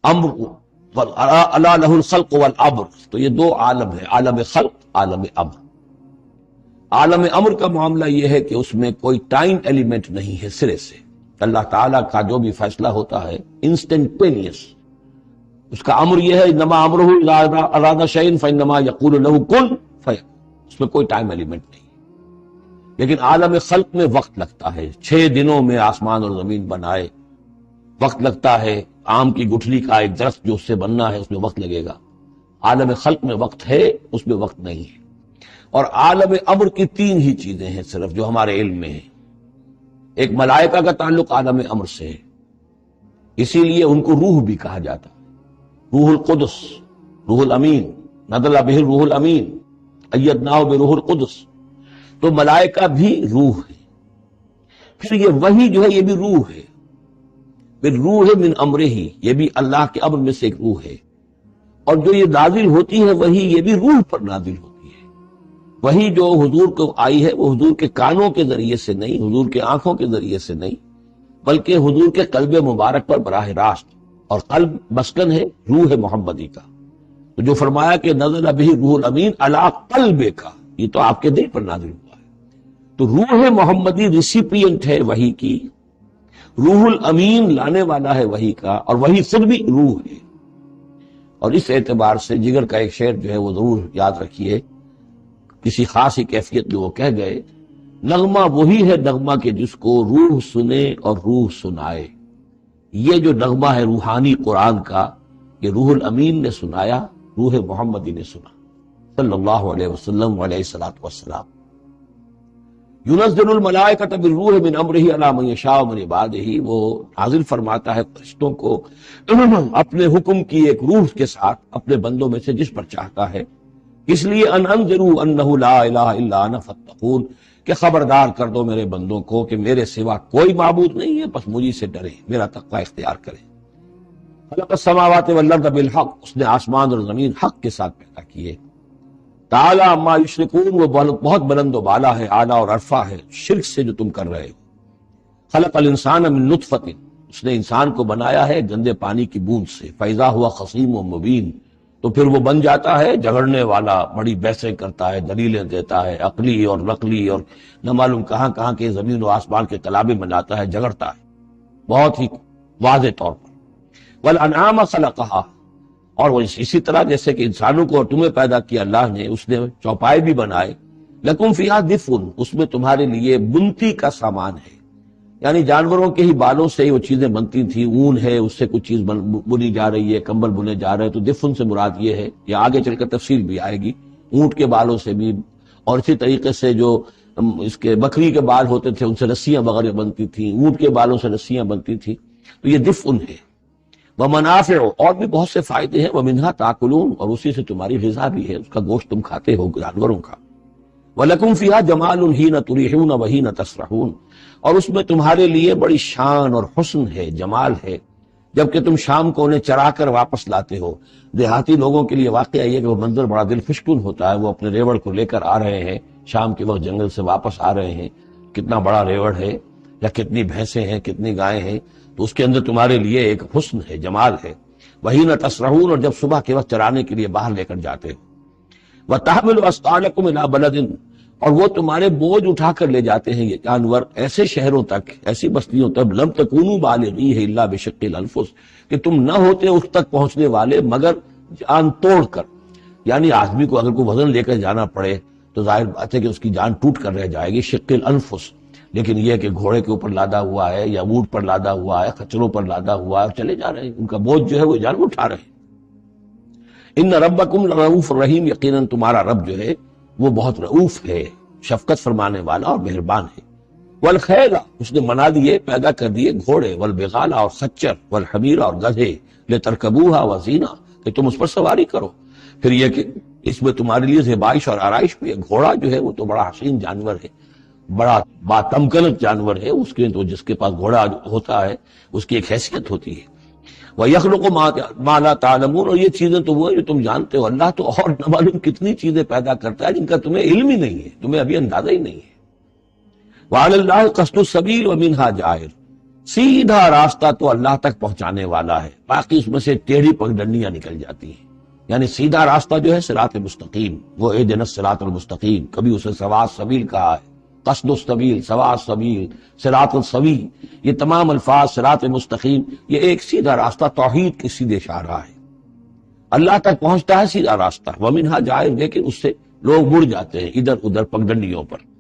امر الا لہ الخلق والامر، تو یہ دو عالم ہے، عالم خلق، عالم امر۔ عالم امر کا معاملہ یہ ہے کہ اس میں کوئی ٹائم ایلیمنٹ نہیں ہے سرے سے، اللہ تعالیٰ کا جو بھی فیصلہ ہوتا ہے انسٹنٹینیس، اس کا امر یہ ہے انما امرہ اذا اراد شیئا فانما یقول له کن فیکون، اس میں کوئی ٹائم ایلیمنٹ نہیں۔ لیکن عالم خلق میں وقت لگتا ہے، 6 دنوں میں آسمان اور زمین بنائے، وقت لگتا ہے، آم کی گٹھلی کا ایک درخت جو اس سے بننا ہے اس میں وقت لگے گا۔ عالم خلق میں وقت ہے، اس میں وقت نہیں ہے۔ اور عالم امر کی 3 ہی چیزیں ہیں صرف جو ہمارے علم میں ہیں۔ ایک ملائکہ کا تعلق عالم امر سے ہے، اسی لیے ان کو روح بھی کہا جاتا ہے، روح القدس، روح الامین، نزل بہ الروح الامین، ایدناہ بروح القدس، تو ملائکہ بھی روح ہے۔ پھر یہ وحی جو ہے یہ بھی روح ہے، پھر روح من امرہ، یہ بھی اللہ کے امر میں سے ایک روح ہے۔ اور جو یہ نازل ہوتی ہے وحی، یہ بھی روح پر نازل ہوتی ہے۔ وحی جو حضور کو آئی ہے وہ حضور کے کانوں کے ذریعے سے نہیں، حضور کے آنکھوں کے ذریعے سے نہیں، بلکہ حضور کے قلب مبارک پر براہ راست، اور قلب مسکن ہے روح محمدی کا۔ تو جو فرمایا کہ نزل بہ روح الامین علی قلبک، یہ تو آپ کے دل پر نازل ہوا ہے۔ تو روح محمدی ریسیپینٹ ہے وحی کی، روح الامین لانے والا ہے وحی کا، اور وحی خود بھی روح ہے۔ اور اس اعتبار سے جگر کا ایک شعر جو ہے وہ ضرور یاد رکھیے، کسی خاص ہی کیفیت میں وہ کہہ گئے، نغمہ وہی ہے نغمہ کہ جس کو روح سنے اور روح سنائے۔ یہ جو نغمہ ہے روحانی قرآن کا، یہ روح الامین نے سنایا، روح محمدی نے سنا، صلی اللہ علیہ وسلم علیہ الصلوۃ والسلام۔ ينزل الملائکۃ بالروح من امرہ علی من یشاء من عبادہ، وہ نازل فرماتا ہے فرشتوں کو اپنے حکم کی ایک روح کے ساتھ اپنے بندوں میں سے جس پر چاہتا ہے، اس لیے ان انذروا انہ لا الہ الا انا فاتقون، کہ خبردار کر دو میرے بندوں کو کہ میرے سوا کوئی معبود نہیں ہے، بس مجھے سے ڈریں، میرا تقوی اختیار کریں۔ خلق السماوات والارض بالحق، اس نے آسمان اور زمین حق کے ساتھ پیدا کیے۔ تعالی عما یشرکون، وہ بہت بلند و بالا ہے، اعلیٰ اور عرفہ ہے شرک سے جو تم کر رہے ہو۔ خلق الانسان من نطفۃ، اس نے انسان کو بنایا ہے گندے پانی کی بوند سے، فاذا ہوا خصیم و مبین، تو پھر وہ بن جاتا ہے جھگڑنے والا، بڑی بحثیں کرتا ہے، دلیلیں دیتا ہے، عقلی اور نقلی اور نہ معلوم کہاں کہاں کے زمین و آسمان کے کلابے بناتا ہے، جھگڑتا ہے بہت ہی واضح طور پر۔ والانعام خلقہا، اور وہ اسی طرح جیسے کہ انسانوں کو اور تمہیں پیدا کیا اللہ نے، اس نے چوپائے بھی بنائے، لکم فیہا دفء، اس میں تمہارے لیے بنتی کا سامان ہے، یعنی جانوروں کے ہی بالوں سے ہی وہ چیزیں بنتی تھیں، اون ہے اس سے کچھ چیز بنی جا رہی ہے، کمبل بنے جا رہے ہیں، تو دفن سے مراد یہ ہے، یا آگے چل کر تفصیل بھی آئے گی، اونٹ کے بالوں سے بھی، اور اسی طریقے سے جو اس کے بکری کے بال ہوتے تھے ان سے رسیاں وغیرہ بنتی تھیں، اونٹ کے بالوں سے رسیاں بنتی تھیں، تو یہ دفن ہے۔ ومنافع، اور بھی بہت سے فائدے ہیں، ومنہا تاکلون، اور اسی سے تمہاری غذا بھی ہے، اس کا گوشت تم کھاتے ہو جانوروں کا۔ وَلَكُمْ فِيهَا جَمَالٌ حِينَ تُرِيحُونَ وَحِينَ تَسْرَحُونَ، اور اس میں تمہارے لیے بڑی شان اور حسن ہے، جمال ہے، جبکہ تم شام کو انہیں چرا کر واپس لاتے ہو۔ دیہاتی لوگوں کے لیے واقعہ یہ کہ وہ منظر بڑا دل فشکن ہوتا ہے، وہ اپنے ریوڑ کو لے کر آ رہے ہیں، شام کے وقت جنگل سے واپس آ رہے ہیں، کتنا بڑا ریوڑ ہے یا کتنی بھینسیں ہیں، کتنی گائیں ہیں، تو اس کے اندر تمہارے لیے ایک حسن ہے، جمال ہے۔ وَحِينَ تَسْرَحُونَ، اور جب صبح کے وقت چرانے کے لیے باہر لے کر جاتے ہو۔ وَتَحْمِلُ أَثْقَالَكُمْ إِلَىٰ بَلَدٍ، اور وہ تمہارے بوجھ اٹھا کر لے جاتے ہیں یہ جانور ایسے شہروں تک، ایسی بستیوں تک، لم تکونوا بالغیہ الا بشق الانفس، کہ تم نہ ہوتے اس تک پہنچنے والے مگر جان توڑ کر، یعنی آدمی کو اگر کوئی وزن لے کر جانا پڑے تو ظاہر بات ہے کہ اس کی جان ٹوٹ کر رہ جائے گی، شق الانفس۔ لیکن یہ کہ گھوڑے کے اوپر لادا ہوا ہے یا اونٹ پر لادا ہوا ہے، خچروں پر لادا ہوا ہے، اور چلے جا رہے ہیں، ان کا بوجھ جو ہے وہ جانور اٹھا رہے ہیں۔ ان ربکم لرؤوف الرحیم، یقیناً تمہارا رب جو ہے وہ بہت رؤوف ہے، شفقت فرمانے والا اور مہربان ہے۔ والخیل، اس نے بنا دیے، پیدا کر دیے گھوڑے، والبغال، اور خچر، والحمیر، اور گدھے، لترکبوها وزینہ، کہ تم اس پر سواری کرو۔ پھر یہ کہ اس میں تمہارے لیے زیبائش اور آرائش بھی ہے۔ گھوڑا جو ہے وہ تو بڑا حسین جانور ہے، بڑا باتمکنت جانور ہے، اس کے تو جس کے پاس گھوڑا ہوتا ہے اس کی ایک حیثیت ہوتی ہے۔ وَيَخْلُقُ مَا لَا تَعْلَمُونَ، اور یہ چیزیں تو وہ ہیں جو تم جانتے ہو، اللہ تو اور نہ معلوم کتنی چیزیں پیدا کرتا ہے جن کا تمہیں علم ہی نہیں ہے، تمہیں ابھی اندازہ ہی نہیں ہے۔ وَعَلَى اللَّهِ قَصْدُ السَّبِيلِ وَمِنْهَا جَائِرٌ، سیدھا راستہ تو اللہ تک پہنچانے والا ہے، باقی اس میں سے ٹیڑھی پگڈنڈیاں نکل جاتی ہیں۔ یعنی سیدھا راستہ جو ہے صراط مستقیم، وہ اہدنا الصراط المستقیم، کبھی اسے سواء السبیل کہا ہے، قصد السبیل، سواء السبیل، صراط السوی، یہ تمام الفاظ صراط مستقیم یہ ایک سیدھا راستہ توحید کے سیدھے شاہراہ ہے، اللہ تک پہنچتا ہے سیدھا راستہ۔ ومنہا جائز، لیکن اس سے لوگ مڑ جاتے ہیں ادھر ادھر پگڈنڈیوں پر۔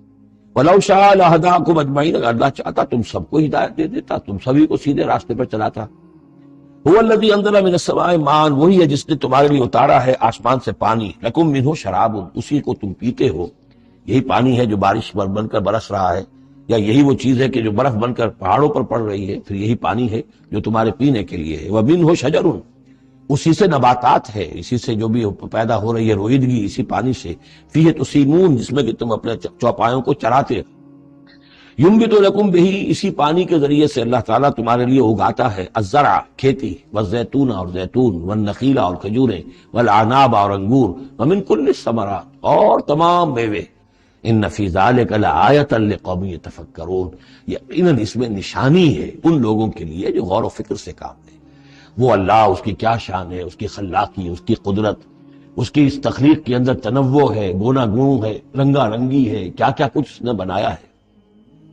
وَلَوْ شَاءَ لَهَدَاكُمْ أَجْمَعِينَ، اگر اللہ چاہتا تم سب کو ہدایت دے دیتا، تم سبھی کو سیدھے راستے پر چلاتا۔ هُوَ الَّذِي أَنزَلَ مِنَ السَّمَاءِ مَاءً، وہی ہے جس نے تمہارے لیے اتارا ہے آسمان سے پانی، لَكُم مِّنْهُ شَرَابٌ، اسی کو تم پیتے ہو۔ یہی پانی ہے جو بارش بن کر برس رہا ہے، یا یہی وہ چیز ہے کہ جو برف بن کر پہاڑوں پر پڑ رہی ہے، پھر یہی پانی ہے جو تمہارے پینے کے لیے ہے۔ وَمِنْهُ شَجَرٌ، اسی سے نباتات ہے، اسی سے جو بھی پیدا ہو رہی ہے روئیدگی اسی پانی سے۔ فِيهِ تُسِيمُونَ، جس میں کہ تم اپنے چوپایوں کو چراتے ہو۔ ينبت لكم به، اسی پانی کے ذریعے سے اللہ تعالیٰ تمہارے لیے اگاتا ہے الزرع، کھیتی، والزیتون اور زیتون، والنخیل اور کھجوریں، والعناب اور انگور، ومن كل الثمرات، اور تمام میوے۔ ان فی ذلک لآیۃ لقوم یتفکرون، یقیناً اس میں نشانی ہے ان لوگوں کے لیے جو غور و فکر سے کام لیں۔ وہ اللہ، اس کی کیا شان ہے، اس کی خلاقی، اس کی قدرت، اس کی اس تخلیق کے اندر تنوع ہے، گونا گوں ہے، رنگا رنگی ہے، کیا کیا کچھ اس نے بنایا ہے۔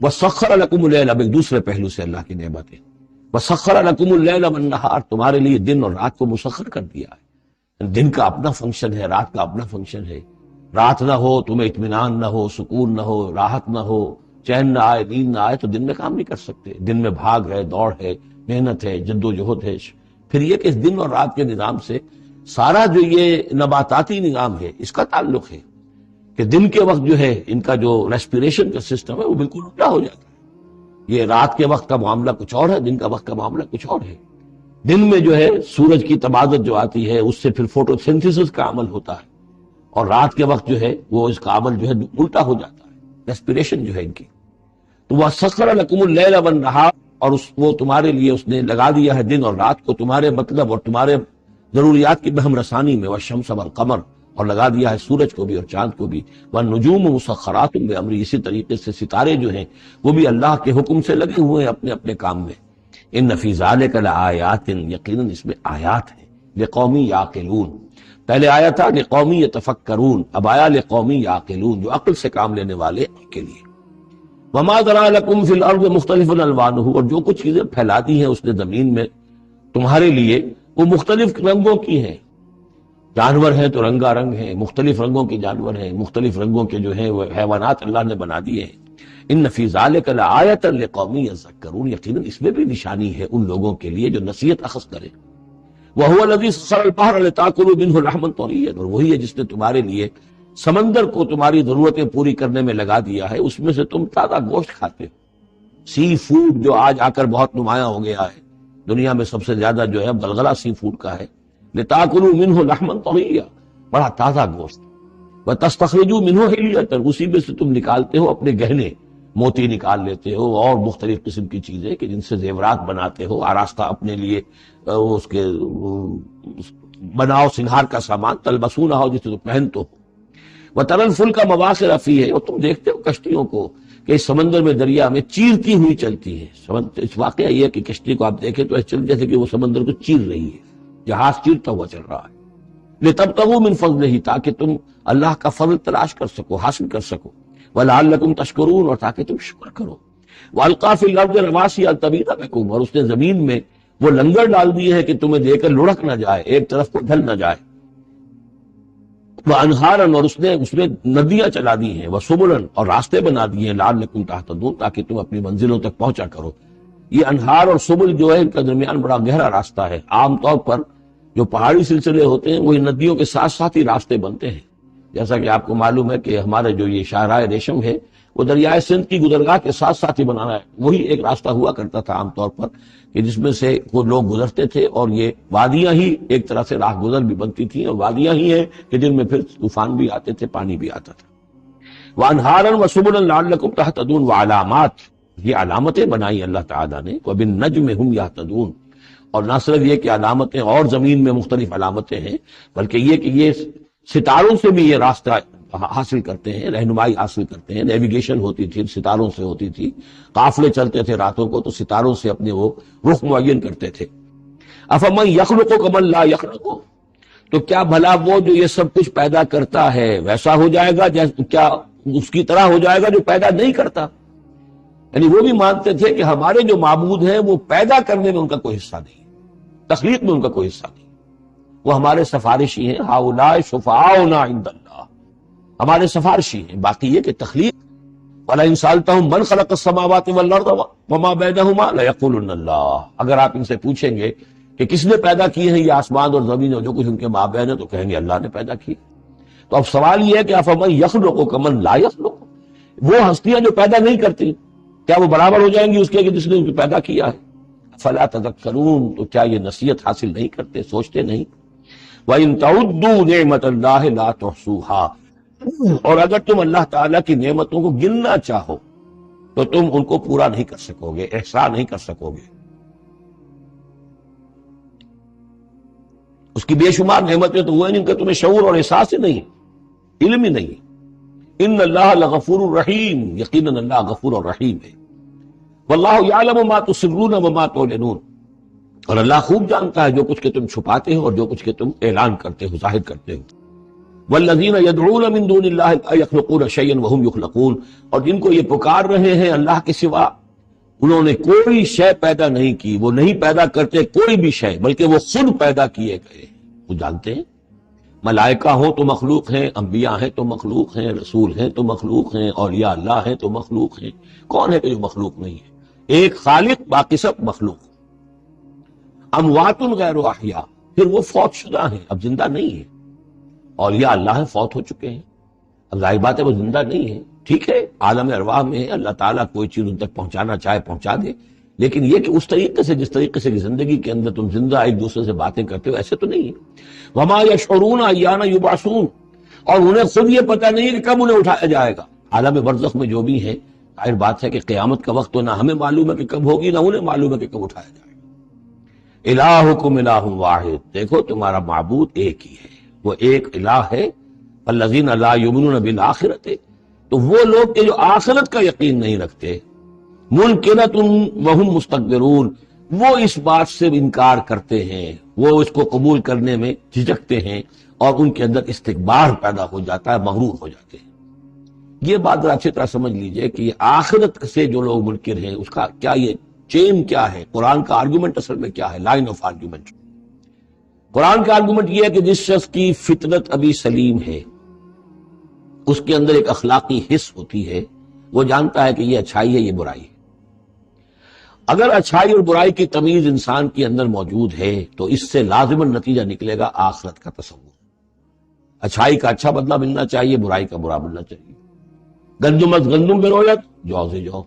وَسَخَّرَ لَكُمُ اللَّيْلَ، اب ایک دوسرے پہلو سے اللہ کی نعمتیں۔ وَسَخَّرَ لَكُمُ اللَّيْلَ وَالنَّهَارَ، تمہارے لیے دن اور رات کو مسخر کر دیا ہے۔ دن کا اپنا فنکشن ہے، رات کا اپنا فنکشن ہے۔ رات نہ ہو تمہیں اطمینان نہ ہو، سکون نہ ہو، راحت نہ ہو، چین نہ آئے، نیند نہ آئے، تو دن میں کام نہیں کر سکتے۔ دن میں بھاگ ہے، دوڑ ہے، محنت ہے، جد و جہد ہے۔ پھر یہ کہ اس دن اور رات کے نظام سے سارا جو یہ نباتاتی نظام ہے اس کا تعلق ہے کہ دن کے وقت جو ہے ان کا جو ریسپیریشن کا سسٹم ہے وہ بالکل الٹا ہو جاتا ہے۔ یہ رات کے وقت کا معاملہ کچھ اور ہے، دن کا وقت کا معاملہ کچھ اور ہے۔ دن میں جو ہے سورج کی تبادت جو آتی ہے اس سے پھر فوٹو سینتھیسس کا عمل ہوتا ہے، اور رات کے وقت جو ہے وہ اس کا عمل جو ہے الٹا ہو جاتا ہے، ریسپیریشن جو ہے ان کی۔ تو وَسَخَّرَ لَكُمُ اللَّيْلَ وَالنَّهَارَ، اور وہ تمہارے لیے اس نے لگا دیا ہے دن اور رات کو تمہارے مطلب اور تمہارے ضروریات کی بہم رسانی میں۔ وَالشَّمْسَ وَالْقَمَرَ، اور لگا دیا ہے سورج کو بھی اور چاند کو بھی۔ وَالنُّجُومُ مُسَخَّرَاتٌ بِأَمْرِهِ، اسی طریقے سے ستارے جو ہیں وہ بھی اللہ کے حکم سے لگے ہوئے ہیں اپنے اپنے کام میں۔ ان فی ذلک لآیات، یقیناً اس میں آیات ہیں، لقوم یعقلون۔ پہلے آیا تھا لقوم یتفکرون، اب آیا لقوم یعقلون، جو عقل سے کام لینے والے کے لیے۔ وما ذرا لکم فی الارض مختلف الوانہ، اور جو کچھ چیزیں پھیلا دی ہیں اس نے زمین میں تمہارے لیے وہ مختلف رنگوں کی ہیں۔ جانور ہیں تو رنگا رنگ ہیں، مختلف رنگوں کے جانور ہیں، مختلف رنگوں کے جو ہیں وہ حیوانات اللہ نے بنا دیے ہیں۔ ان فی ذلک لآیۃ لقوم یذکرون، یقیناً اس میں بھی نشانی ہے ان لوگوں کے لیے جو نصیحت اخذ کریں۔ وَهُوَ الَّذِي سَخَّرَ الْبَحْرَ لِتَأْكُلُوا مِنْهُ لَحْمًا طَرِيًّا، اور وہی ہے جس نے تمہارے لیے سمندر کو تمہاری ضرورتیں پوری کرنے میں لگا دیا ہے، اس میں سے تم تازہ گوشت کھاتے ہو۔ سی فوڈ جو آج آ کر بہت نمایاں ہو گیا ہے دنیا میں، سب سے زیادہ جو ہے غلغلہ سی فوڈ کا ہے۔ لِتَأْكُلُوا مِنْهُ لَحْمًا طَرِيًّا، بڑا تازہ گوشت۔ وَتَسْتَخْرِجُوا مِنْهُ حِلْيَةً، اسی میں سے تم نکالتے ہو اپنے گہنے، موتی نکال لیتے ہو اور مختلف قسم کی چیزیں کہ جن سے زیورات بناتے ہو، آراستہ اپنے لیے اس کے بناؤ سنگھار کا سامان، تلبسونہ ہو جسے تم پہنتے ہو۔ وَتَرَى الْفُلْكَ مَوَاخِرَ فِيهِ، اور تم دیکھتے ہو کشتیوں کو کہ اس سمندر میں دریا میں چیرتی ہوئی چلتی ہے۔ اس واقعہ یہ ہے کہ کشتی کو آپ دیکھیں تو ایسے چل جیسے کہ وہ سمندر کو چیر رہی ہے، جہاز چیرتا ہوا چل رہا ہے۔ لِتَبْتَغُوا مِنْ فَضْلِهِ، تاکہ تم اللہ کا فضل تلاش کر سکو، حاصل کر سکو۔ وَلَعَلَّكُمْ تَشْكُرُونَ، اور تاکہ تم شکر کرو۔ وَأَلْقَىٰ فِي الْأَرْضِ رَوَاسِيَ أَن تَمِيدَ بِكُمْ، اور اس نے زمین میں وہ لنگر ڈال دیے ہیں کہ تمہیں دے کر لڑک نہ جائے، ایک طرف کو ڈھل نہ جائے۔ وَأَنْهَارًا، اور اس نے ندیاں چلا دی ہیں۔ وَسُبُلًا، اور راستے بنا دیے ہیں۔ لَعَلَّكُمْ تَهْتَدُونَ، تاکہ تم اپنی منزلوں تک پہنچا کرو۔ یہ انہار اور سبل جو ہے ان کا درمیان بڑا گہرا راستہ ہے۔ عام طور پر جو پہاڑی سلسلے ہوتے ہیں وہ ان ندیوں کے ساتھ ساتھ ہی راستے بنتے ہیں۔ جیسا کہ آپ کو معلوم ہے کہ ہمارے جو یہ شاہراہ ریشم ہے وہ دریائے سندھ کی گزرگاہ کے ساتھ ساتھ ہی بنانا ہے، وہی ایک راستہ ہوا کرتا تھا عام طور پر کہ جس میں سے وہ لوگ گزرتے تھے، اور یہ وادیاں ہی ایک طرح سے راہ گزر بھی بنتی تھیں، اور وادیاں ہی ہیں کہ جن میں پھر طوفان بھی آتے تھے، پانی بھی آتا تھا۔ وَأَنْهَارًا وَسُبُلًا لَعَلَّكُمْ تَهْتَدُونَ، وَعَلَامَاتٍ، یہ علامتیں بنائی اللہ تعالیٰ نے۔ وَبِالنَّجْمِ هُمْ يَهْتَدُونَ، اور نہ صرف یہ کہ علامتیں اور زمین میں مختلف علامتیں ہیں، بلکہ یہ کہ یہ ستاروں سے بھی یہ راستہ حاصل کرتے ہیں، رہنمائی حاصل کرتے ہیں. نیویگیشن ہوتی تھی، ستاروں سے ہوتی تھی، قافلے چلتے تھے راتوں کو تو ستاروں سے اپنے وہ رخ معین کرتے تھے. افمن یخلق کمن لا یخلق، تو کیا بھلا وہ جو یہ سب کچھ پیدا کرتا ہے ویسا ہو جائے گا، کیا اس کی طرح ہو جائے گا جو پیدا نہیں کرتا؟ یعنی وہ بھی مانتے تھے کہ ہمارے جو معبود ہیں وہ پیدا کرنے میں ان کا کوئی حصہ نہیں، تخلیق میں ان کا کوئی حصہ نہیں، وہ ہمارے سفارشی ہیں. ہؤلاء شفعاؤنا عند اللہ، ہمارے سفارشی ہیں. باقی یہ کہ تخلیق، وَلَئِن سَأَلْتَهُم مَّنْ خَلَقَ السَّمَاوَاتِ وَالْأَرْضَ وَمَا بَيْنَهُمَا لَيَقُولُنَّ اللَّهُ، اگر آپ ان سے پوچھیں گے کہ کس نے پیدا کیے ہیں یہ آسمان اور زمین اور جو کچھ ان کے مابین ہے، تو کہیں گے اللہ نے پیدا کیے. تو اب سوال یہ ہے کہ افمن یخلق کمن لا یخلق، وہ ہستیاں جو پیدا نہیں کرتی کیا وہ برابر ہو جائیں گی اس کے کہ جس نے ان کو پیدا کیا ہے؟ فلا تذکرون، تو کیا یہ نصیحت حاصل نہیں کرتے، سوچتے نہیں؟ وَإِن تَعُدُّوا نِعْمَةَ اللَّهِ لَا تُحْصُوهَا، اور اگر تم اللہ تعالیٰ کی نعمتوں کو گننا چاہو تو تم ان کو پورا نہیں کر سکو گے، احصاء نہیں کر سکو گے. اس کی بے شمار نعمتیں تو وہ ہیں جن کا تمہیں شعور اور احساس ہی نہیں، علم ہی نہیں. ان اللہ لغفور الرحیم، یقیناً اللہ غفور اور رحیم ہے. واللہ یعلم ما تسرون وما تعلنون، اور اللہ خوب جانتا ہے جو کچھ کہ تم چھپاتے ہو اور جو کچھ کہ تم اعلان کرتے ہو، ظاہر کرتے ہو. والذین یدعون من دون اللہ لا یخلقون شیئا وهم یخلقون، اور جن کو یہ پکار رہے ہیں اللہ کے سوا، انہوں نے کوئی شے پیدا نہیں کی، وہ نہیں پیدا کرتے کوئی بھی شے، بلکہ وہ خود پیدا کیے گئے. وہ جانتے ہیں ملائکہ ہوں تو مخلوق ہیں، انبیاء ہیں تو مخلوق ہیں، رسول ہیں تو مخلوق ہیں، اولیاء اللہ ہیں تو مخلوق ہیں. کون ہے کہ جو مخلوق نہیں ہے؟ ایک خالق، باقی سب مخلوق. اموات غیر احیاء، پھر وہ فوت شدہ ہیں، اب زندہ نہیں ہیں. اولیاء اللہ ہیں، فوت ہو چکے ہیں، اب ظاہر بات ہے وہ زندہ نہیں ہے. ٹھیک ہے عالم ارواح میں ہے، اللہ تعالیٰ کوئی چیز ان تک پہنچانا چاہے پہنچا دے، لیکن یہ کہ اس طریقے سے جس طریقے سے زندگی کے اندر تم زندہ ایک دوسرے سے باتیں کرتے ہو ایسے تو نہیں ہے. وما یشعرون ایان یبعثون، اور انہیں خود یہ پتہ نہیں کہ کب انہیں اٹھایا جائے گا. عالم برزخ میں جو بھی ہے، ظاہر بات ہے کہ قیامت کا وقت تو نہ ہمیں معلوم ہے کہ کب ہوگی، نہ انہیں معلوم ہے کہ کب اٹھایا جائے گا. الہکم الہ واحد، دیکھو تمہارا معبود ایک ہی ہے، وہ ایک الہ ہے. الذین لا یؤمنون بالآخرۃ، تو وہ لوگ کہ جو آخرت کا یقین نہیں رکھتے. منکرۃ وہم مستکبرون، وہ اس بات سے انکار کرتے ہیں، وہ اس کو قبول کرنے میں جھجکتے ہیں اور ان کے اندر استکبار پیدا ہو جاتا ہے، مغرور ہو جاتے ہیں. یہ بات ذرا اچھی طرح سمجھ لیجئے کہ یہ آخرت سے جو لوگ منکر ہیں اس کا کیا یہ چین کیا ہے، قرآن کا آرگومنٹ اصل میں کیا ہے، لائن آف آرگومنٹ. قرآن کا آرگومنٹ یہ ہے کہ جس شخص کی فطرت ابھی سلیم ہے، اس کے اندر ایک اخلاقی حس ہوتی ہے، وہ جانتا ہے کہ یہ اچھائی ہے، یہ برائی ہے. اگر اچھائی اور برائی کی تمیز انسان کے اندر موجود ہے تو اس سے لازماً نتیجہ نکلے گا آخرت کا تصور. اچھائی کا اچھا بدلہ ملنا چاہیے، برائی کا برا ملنا چاہیے. گندم از گندم بے رویت، جو سے جو،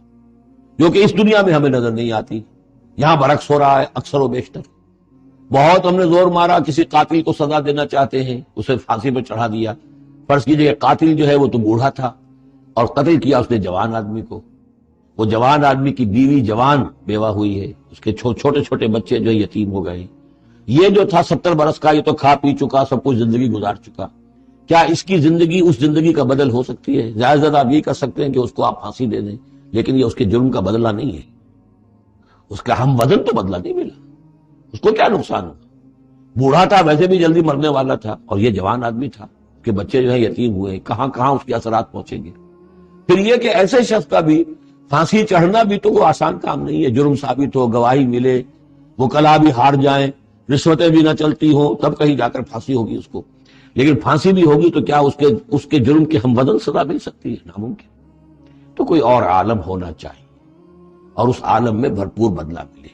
جو کہ اس دنیا میں ہمیں نظر نہیں آتی. یہاں برعکس ہو رہا ہے اکثر و بیشتر. بہت ہم نے زور مارا، کسی قاتل کو سزا دینا چاہتے ہیں، اسے پھانسی پہ چڑھا دیا. فرض کیجئے کہ قاتل جو ہے وہ تو بوڑھا تھا اور قتل کیا اس نے جوان آدمی کو. وہ جوان آدمی کی بیوی جوان بیوہ ہوئی ہے، اس کے چھوٹے چھوٹے بچے جو یتیم ہو گئے. یہ جو تھا 70 برس کا، یہ تو کھا پی چکا، سب کچھ زندگی گزار چکا. کیا اس کی زندگی اس زندگی کا بدل ہو سکتی ہے؟ زیادہ زیادہ آپ یہ کر سکتے ہیں کہ اس کو آپ پھانسی دے دیں، لیکن یہ اس کے جرم کا بدلہ نہیں ہے. اس کا ہم وزن تو بدلہ نہیں ملا. اس کو کیا نقصان ہوا؟ بوڑھا تھا، ویسے بھی جلدی مرنے والا تھا، اور یہ جوان آدمی تھا، اس کے بچے جو ہے یتیم ہوئے. کہاں کہاں اس کے اثرات پہنچیں گے. پھر یہ کہ ایسے شخص کا بھی پھانسی چڑھنا بھی تو کوئی آسان کام نہیں ہے. جرم ثابت ہو، گواہی ملے، وکلا بھی ہار جائیں، رشوتیں بھی نہ چلتی ہوں، تب کہیں جا کر پھانسی ہوگی اس کو. لیکن پھانسی بھی ہوگی تو کیا اس کے جرم کی ہم وزن سزا مل سکتی ہے؟ ناممکن. تو کوئی اور عالم ہونا چاہیے اور اس عالم میں بھرپور بدلہ ملے.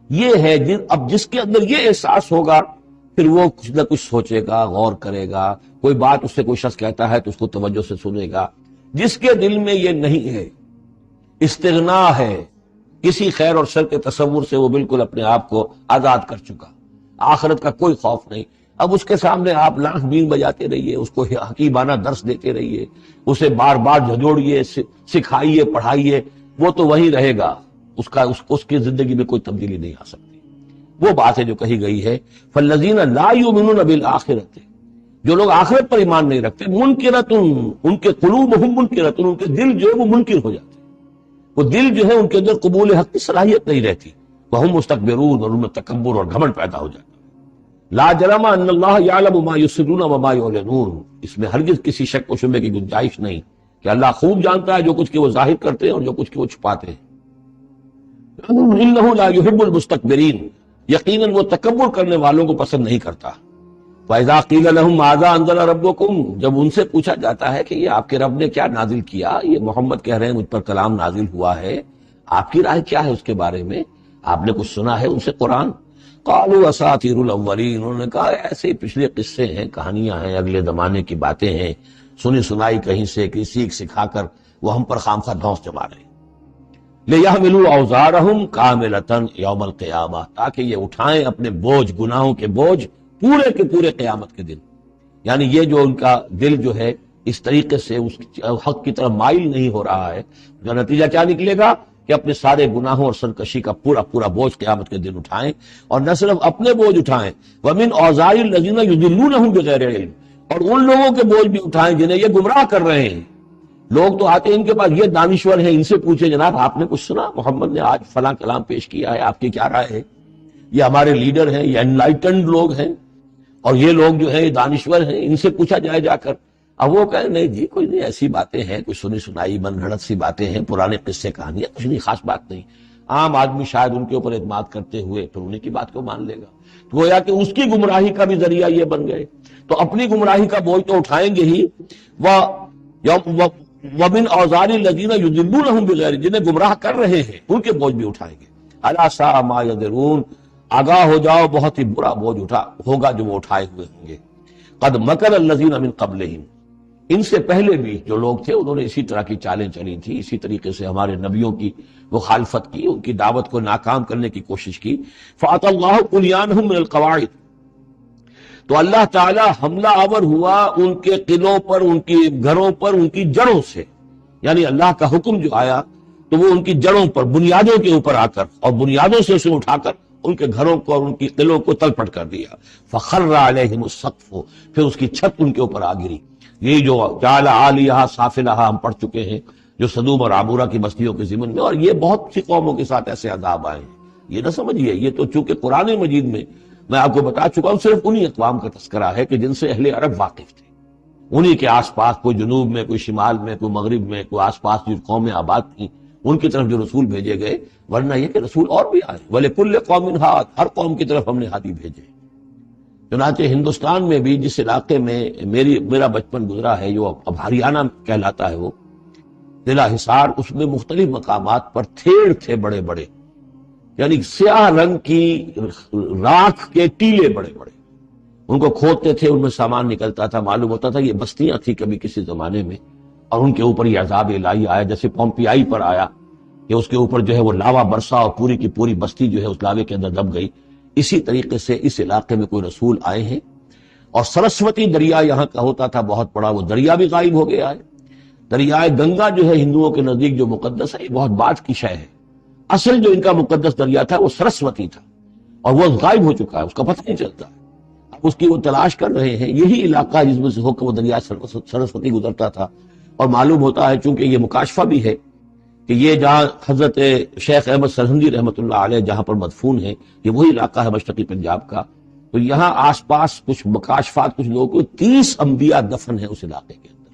یہ ہے اب جس کے اندر یہ احساس ہوگا پھر وہ کچھ نہ کچھ سوچے گا، غور کرے گا. کوئی بات اس سے کوئی شخص کہتا ہے تو اس کو توجہ سے سنے گا. جس کے دل میں یہ نہیں ہے، استغنا ہے، کسی خیر اور شر کے تصور سے وہ بالکل اپنے آپ کو آزاد کر چکا، آخرت کا کوئی خوف نہیں. اب اس کے سامنے آپ لاکھ بین بجاتے رہیے، اس کو حکیمانہ درس دیتے رہیے، اسے بار بار جھنجھوڑیے، سکھائیے، پڑھائیے، وہ تو وہی رہے گا. اس کی زندگی میں کوئی تبدیلی نہیں آ سکتی. وہ بات ہے جو کہی گئی ہے فالذین لا یؤمنون بالآخرۃ، جو لوگ آخرت پر ایمان نہیں رکھتے، منکرتن، ان کے قلوبہم منکرتن، ان کے دل جو ہے وہ منکر ہو جاتے ہیں، وہ دل جو ہے ان کے اندر قبول حق کی صلاحیت نہیں رہتی، وہم مستکبرون، اور ان میں تکبر اور گھمنڈ پیدا ہو جاتا ہے۔ لا جرم ان اللہ یعلم ما یسرون وما یعلنون، اس میں ہرگز کسی شک و شبہ کی گنجائش نہیں کہ اللہ خوب جانتا ہے جو کچھ کہ وہ ظاہر کرتے ہیں اور جو کچھ کہ وہ چھپاتے ہیں۔ انہ لا یحب المستکبرین، یقیناً وہ تکبر کرنے والوں کو پسند نہیں کرتا۔ وَإِذَا قِيلَ لَهُمْ مَاذَا أَنزَلَ رَبُّكُمْ، جب ان سے پوچھا جاتا ہے کہ یہ آپ کے رب نے کیا نازل کیا، یہ محمد کہہ رہے ہیں مجھ پر کلام نازل ہوا ہے، آپ کی رائے کیا ہے اس کے بارے میں، آپ نے کچھ سنا ہے ان سے قرآن؟ قالوا اساطیر الاولین، انہوں نے کہا ایسے ہی پچھلے قصے ہیں، کہانیاں ہیں، اگلے زمانے کی باتیں ہیں، سنی سنائی کہیں سے کسی سکھا کر وہ ہم پر خامخواہ دھونس جما رہے ہیں۔ لِيَحْمِلُوا أَوْزَارَهُمْ كَامِلَةً يَوْمَ الْقِيَامَةِ، تاکہ یہ اٹھائیں اپنے بوجھ، گناہوں کے بوجھ پورے کے پورے قیامت کے دن۔ یعنی یہ جو ان کا دل جو ہے اس طریقے سے اس حق کی طرف مائل نہیں ہو رہا ہے، جو نتیجہ کیا نکلے گا کہ اپنے سارے گناہوں اور سرکشی کا پورا پورا بوجھ قیامت کے دن اٹھائیں، اور نہ صرف اپنے بوجھ اٹھائیں، وَمِنْ أَوْزَارِ الَّذِينَ يُضِلُّونَهُمْ بِغَيْرِ عِلْمٍ، اور ان لوگوں کے بوجھ بھی اٹھائیں جنہیں یہ گمراہ کر رہے ہیں۔ لوگ تو آتے ہیں ان کے پاس، یہ دانشور ہیں، ان سے پوچھیں جناب آپ نے کچھ سنا، محمد نے آج فلاں کلام پیش کیا ہے، آپ کی کیا رائے ہے؟ یہ ہمارے لیڈر ہیں، یہ انلائٹنڈ لوگ ہیں، اور یہ لوگ جو ہیں یہ دانشور ہیں، ان سے پوچھا جائے جا کر۔ اب وہ کہیں نہیں جی کوئی نہیں، ایسی باتیں ہیں، کوئی سنی سنائی من گھڑت سی باتیں ہیں، پرانے قصے کہانیاں، کچھ نہیں، خاص بات نہیں۔ عام آدمی شاید ان کے اوپر اعتماد کرتے ہوئے پھر انہیں کی بات کو مان لے گا، تو گویا کہ اس کی گمراہی کا بھی ذریعہ یہ بن گئے، تو اپنی گمراہی کا بوجھ تو اٹھائیں گے ہی۔ وَمِنْ أَوْزَارِ الَّذِينَ يُضِلُّونَهُمْ بِغَيْرِ، جنہیں گمراہ کر رہے ہیں ان کے بوجھ بھی اٹھائیں گے۔ أَلَا سَاءَ مَا يَزِرُونَ، آگاہ ہو جاؤ بہت ہی برا بوجھ ہوگا جو وہ اٹھائے ہوئے ہوں گے۔ قَدْ مَكَرَ الَّذِينَ مِنْ قَبْلِهِمْ، ان سے پہلے بھی جو لوگ تھے انہوں نے اسی طرح کی چالیں چلی تھی، اسی طریقے سے ہمارے نبیوں کی مخالفت کی، ان کی دعوت کو ناکام کرنے کی کوشش کی۔ فَأَتَى اللَّهُ بُنْيَانَهُم مِّنَ الْقَوَاعِدِ، تو اللہ تعالی حملہ آور ہوا ان کے قلعوں پر، ان کی گھروں پر، ان کی جڑوں سے، یعنی اللہ کا حکم جو آیا تو وہ ان کی جڑوں پر، بنیادوں کے اوپر آ کر، اور بنیادوں سے اسے اٹھا کر ان کے گھروں کو اور ان کی قلعوں کو تلپٹ کر دیا۔ فخر علیہم السقف، پھر اس کی چھت ان کے اوپر آ گری۔ یہ جو جعل عالیہا سافلہا ہم پڑھ چکے ہیں، جو سدوم اور عمورہ کی بستیوں کے ضمن میں، اور یہ بہت سی قوموں کے ساتھ ایسے عذاب آئے ہیں، یہ نہ سمجھیے، یہ تو چونکہ قرآن مجید میں آپ کو بتا چکا ہوں صرف انہی اقوام کا تذکرہ ہے کہ جن سے اہل عرب واقف تھے، انہی کے آس پاس، کوئی جنوب میں، کوئی شمال میں، کوئی مغرب میں، کوئی آس پاس جو قومیں آباد تھیں ان کی طرف جو رسول بھیجے گئے، ورنہ یہ کہ رسول اور بھی آئے، وَلِكُلِّ قَوْمٍ ہَادٍ، ہر قوم کی طرف ہم نے ہادی بھیجے۔ چنانچہ ہندوستان میں بھی جس علاقے میں میرا بچپن گزرا ہے، جو اب ہریانہ کہلاتا ہے، وہ ضلع حصار، اس میں مختلف مقامات پر تھیڑ تھے بڑے بڑے، یعنی سیاہ رنگ کی راکھ کے ٹیلے بڑے بڑے، ان کو کھودتے تھے، ان میں سامان نکلتا تھا، معلوم ہوتا تھا یہ بستیاں تھیں کبھی کسی زمانے میں، اور ان کے اوپر یہ عذاب الہی آیا، جیسے پومپیائی پر آیا کہ اس کے اوپر جو ہے وہ لاوا برسا اور پوری کی پوری بستی جو ہے اس لاوے کے اندر دب گئی۔ اسی طریقے سے اس علاقے میں کوئی رسول آئے ہیں، اور سرسوتی دریا یہاں کا ہوتا تھا بہت بڑا، وہ دریا بھی غائب ہو گیا ہے۔ دریائے گنگا جو ہے ہندوؤں کے نزدیک جو مقدس ہے، یہ بہت بعد کی شے ہے، اصل جو ان کا مقدس دریا تھا وہ سرسوتی تھا، اور وہ غائب ہو چکا ہے، اس کا پتہ نہیں چلتا، اب اس کی وہ تلاش کر رہے ہیں۔ یہی علاقہ جس میں سے ہو کر وہ دریا سرسوتی گزرتا تھا، اور معلوم ہوتا ہے چونکہ یہ مکاشفہ بھی ہے کہ یہ جہاں حضرت شیخ احمد سرہندی رحمۃ اللہ علیہ جہاں پر مدفون ہیں، یہ وہی علاقہ ہے مشرقی پنجاب کا، تو یہاں آس پاس کچھ مکاشفات، کچھ لوگوں کو 30 انبیاء دفن ہیں اس علاقے کے اندر،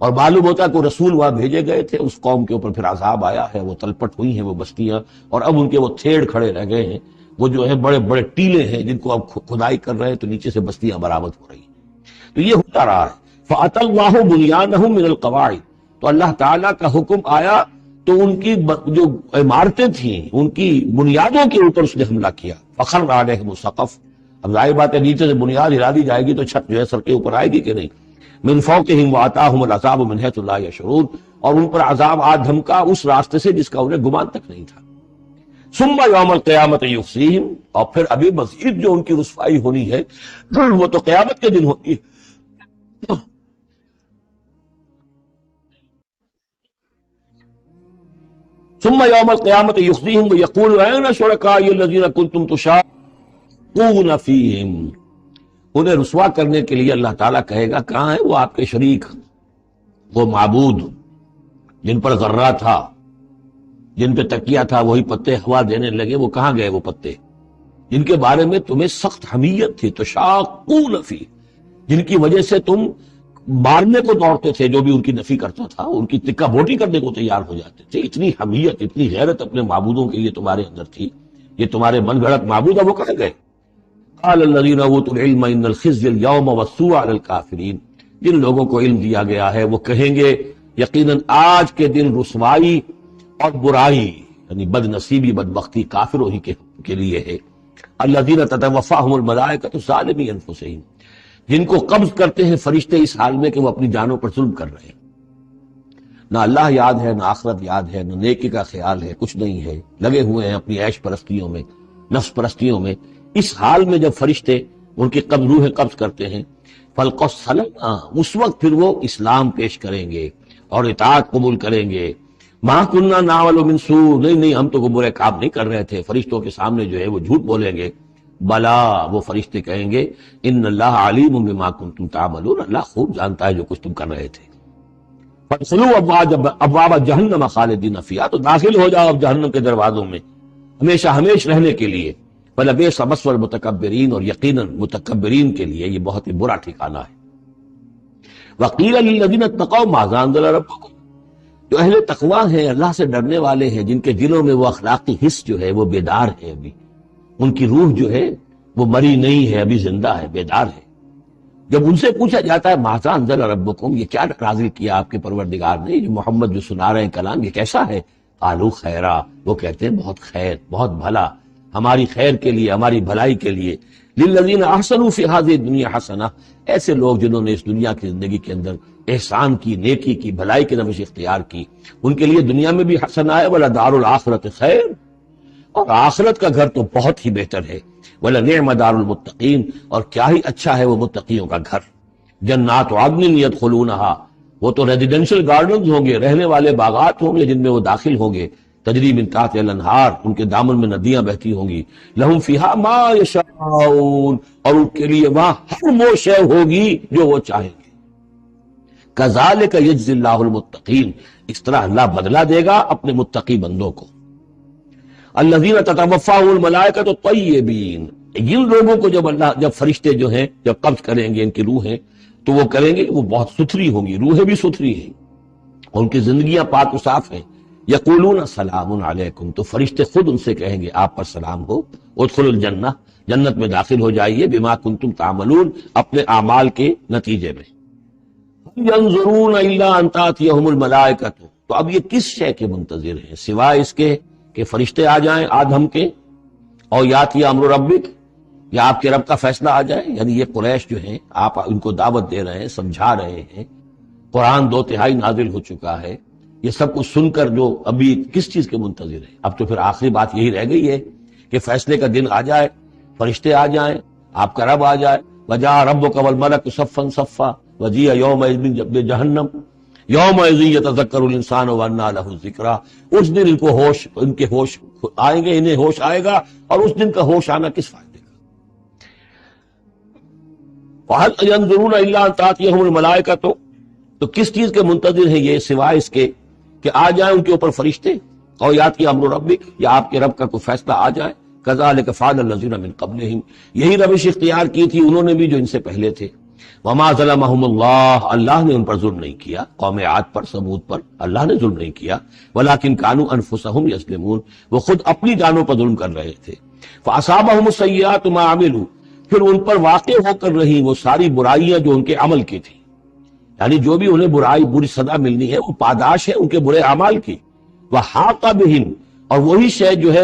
اور معلوم ہوتا ہے کہ رسول وہاں بھیجے گئے تھے، اس قوم کے اوپر پھر عذاب آیا ہے، وہ تلپٹ ہوئی ہیں وہ بستیاں، اور اب ان کے وہ تھیڑ کھڑے رہ گئے ہیں، وہ جو ہے بڑے بڑے ٹیلے ہیں جن کو اب کھدائی کر رہے ہیں تو نیچے سے بستیاں برآمد ہو رہی ہیں، تو یہ ہوتا رہا ہے۔ فَأَتَى اللَّهُ بُنْيَانَهُم مِّنَ الْقَوَاعِدِ، تو اللہ تعالیٰ کا حکم آیا تو ان کی جو عمارتیں تھیں ان کی بنیادوں کے اوپر اس نے حملہ کیا۔ فَخَرَّ عَلَيْهِمُ السَّقْفُ، اب ظاہر بات ہے نیچے سے بنیاد ہلا دی جائے گی تو چھت جو ہے سر کے اوپر آئے گی کہ نہیں۔ مِن فَوْقِهِمْ وَأَتَاهُمُ الْعَذَابُ مِنْ حَيْثُ لَا يَشْعُرُونَ، اور ان پر عذاب آ دھمکا اس راستے سے جس کا انہیں گمان تک نہیں تھا۔ ثُمَّ يَوْمَ الْقِيَامَةِ يُخْزِيهِمْ، اور پھر ابھی مزید جو ان کی رسوائی ہونی ہے وہ تو قیامت کے دن ہوتی ہے۔ ثم يوم القيامة يخزيهم ويقول أين شركائي الذين كنتم تشاقون فيهم، انہیں رسوا کرنے کے لیے اللہ تعالیٰ کہے گا کہاں ہے وہ آپ کے شریک، وہ معبود جن پر ذرہ تھا، جن پہ تکیہ تھا، وہی پتے ہوا دینے لگے، وہ کہاں گئے وہ پتے جن کے بارے میں تمہیں سخت حمیت تھی، تو شاقون فی، جن کی وجہ سے تم مارنے کو دوڑتے تھے، جو بھی ان کی نفی کرتا تھا ان کی تکہ بوٹی کرنے کو تیار ہو جاتے تھے۔ اتنی حمیت، اتنی غیرت اپنے معبودوں کے لیے تمہارے اندر تھی، یہ تمہارے من گھڑت معبود ہے، وہ کہاں گئے؟ قال الذین اوتوا العلم ان الخزي اليوم والسوء علی الکافرین، جن لوگوں کو علم دیا گیا ہے وہ کہیں گے یقیناً آج کے دن رسوائی اور برائی یعنی بد نصیبی بدبختی کافروں ہی کے لیے ہے۔ الذین تتوفاہم الملائکۃ ظالمی انفسہم، جن کو قبض کرتے ہیں فرشتے اس حال میں کہ وہ اپنی جانوں پر ظلم کر رہے ہیں، نہ اللہ یاد ہے، نہ آخرت یاد ہے، نہ نیکی کا خیال ہے، کچھ نہیں ہے، لگے ہوئے ہیں اپنی عیش پرستیوں میں، نفس پرستیوں میں۔ اس حال میں جب فرشتے ان کی روح قبض کرتے ہیں، فَالْقَوْ سَلَمْنَا، اس وقت پھر وہ اسلام پیش کریں گے اور اطاعت قبول کریں گے۔ مَا كُنَّا نَعْمَلُ مِن سُوءٍ، نہیں ہم تو برے کام نہیں کر رہے تھے، فرشتوں کے سامنے جو ہے وہ جھوٹ بولیں گے۔ بلا، وہ فرشتے کہیں گے ان اللہ علیم بما کنتم تعملون، اللہ خوب جانتا ہے جو کچھ تم کر رہے تھے۔ فَادْخُلُوا ابواب جہنم خالدین فیہا، تو داخل ہو جاؤ اب جہنم کے دروازوں میں ہمیشہ ہمیش رہنے کے لیے۔ فَلَبِئْسَ مَثْوَى الْمُتَكَبِّرِينَ، اور یقیناً متکبرین کے لیے یہ بہت ہی برا ٹھکانہ ہے۔ وَقِيلَ لِلَّذِينَ اتَّقَوْا مَاذَا أَنزَلَ رَبُّكُمْ، جو اہل تقویٰ ہیں، اللہ سے ڈرنے والے ہیں، جن کے دلوں میں وہ اخلاقی حس جو ہے وہ بیدار ہے، ابھی ان کی روح جو ہے وہ مری نہیں ہے، ابھی زندہ ہے، بیدار ہے۔ جب ان سے پوچھا جاتا ہے ماذا انزل ربکم، یہ کیا نازل کیا آپ کے پروردگار نے، جو محمد جو سنا رہے ہیں کلام یہ کیسا ہے؟ قالوا خیرا، وہ کہتے ہیں بہت خیر، بہت بھلا، ہماری خیر کے لیے، ہماری بھلائی کے لیے۔ للذین احسنوا فی ہذہ الدنیا حسنہ، ایسے لوگ جنہوں نے اس دنیا کی زندگی کے اندر احسان کی، نیکی کی، بھلائی کی روش اختیار کی، ان کے لیے دنیا میں بھی حسنہ ہے، ولدار الآخرۃ خیر، اور آخرت کا گھر تو بہت ہی بہتر ہے۔ وَلَنِعْمَ دَارُ الْمُتَّقِينَ، اور کیا ہی اچھا ہے وہ متقیوں کا گھر۔ جنات عدن يدخلونها، وہ تو ریزیڈینشل گارڈنز ہوں گے، رہنے والے باغات ہوں گے جن میں وہ داخل ہوں گے۔ تجری من تحتها الانہار، ان کے دامن میں ندیاں بہتی ہوں گی۔ لہم فیہا ما یشاءون، اور ان کے لیے وہاں ہر وہ شے ہوگی جو وہ چاہیں گے۔ کذالک یجزی اللہ المتقین، اس طرح اللہ بدلہ دے گا اپنے متقی بندوں کو۔ الذین تتوفاہم الملائکۃ الطیبین، ان لوگوں کو جب فرشتے جو ہیں جب قبض کریں گے ان کی روحیں، تو وہ کریں گے وہ بہت ستھری ہوں گی، روحیں بھی ستھری ہیں اور ان کی زندگیاں پاک و صاف ہیں۔ یقولون سلام علیکم، تو فرشتے خود ان سے کہیں گے آپ پر سلام ہو۔ ادخلوا الجنہ، جنت میں داخل ہو جائیے، بما کنتم تعملون، اپنے اعمال کے نتیجے میں۔ ینظرون الا ان تاتیہم الملائکۃ، تو اب یہ کس شے کے منتظر ہیں سوائے اس کے کہ فرشتے آ جائیں آدم کے، اور یاتی امر ربک، یا آپ کے رب کا فیصلہ آ جائے۔ یعنی یہ قریش جو ہیں، آپ ان کو دعوت دے رہے ہیں، سمجھا رہے ہیں، قرآن 2/3 نازل ہو چکا ہے، یہ سب کچھ سن کر جو ابھی کس چیز کے منتظر ہیں؟ اب تو پھر آخری بات یہی رہ گئی ہے کہ فیصلے کا دن آ جائے، فرشتے آ جائیں، آپ کا رب آ جائے۔ وجاء ربک والملک صفا صفا وجیء یومئذ بجہنم یومئذ یتذکر الانسان وانى له الذکریٰ، اس دن ان کے ہوش آئیں گے، انہیں ہوش آئے گا، اور اس دن کا ہوش آنا کس فائدے کا؟ وَهَلْ يَنظُرُونَ إِلَّا أَن تَأْتِيَهُمُ الْمَلَائِكَةُ، تو کس چیز کے منتظر ہیں یہ سوائے اس کے کہ آ جائیں ان کے اوپر فرشتے، اور یاتی امر ربک، یا آپ کے رب کا کوئی فیصلہ آ جائے۔ کذالک فعل الذین من قبلہم، یہی روش اختیار کی تھی انہوں نے بھی جو ان سے پہلے تھے۔ وما ظلمہم اللہ، اللہ نے ان پر ظلم نہیں کیا، قوم عاد پر، ثمود پر اللہ نے ظلم نہیں کیا، ولکن کانوا انفسہم یظلمون، وہ خود اپنی جانوں پر ظلم کر رہے تھے۔ فاصابہم السیئات ما عملوا، پھر ان پر واقع ہو کر رہی وہ ساری برائیاں جو ان کے عمل کی تھی، یعنی جو بھی انہیں بری صدا ملنی ہے وہ پاداش ہے ان کے برے اعمال کی۔ وحاق بہم، اور وہی شے جو ہے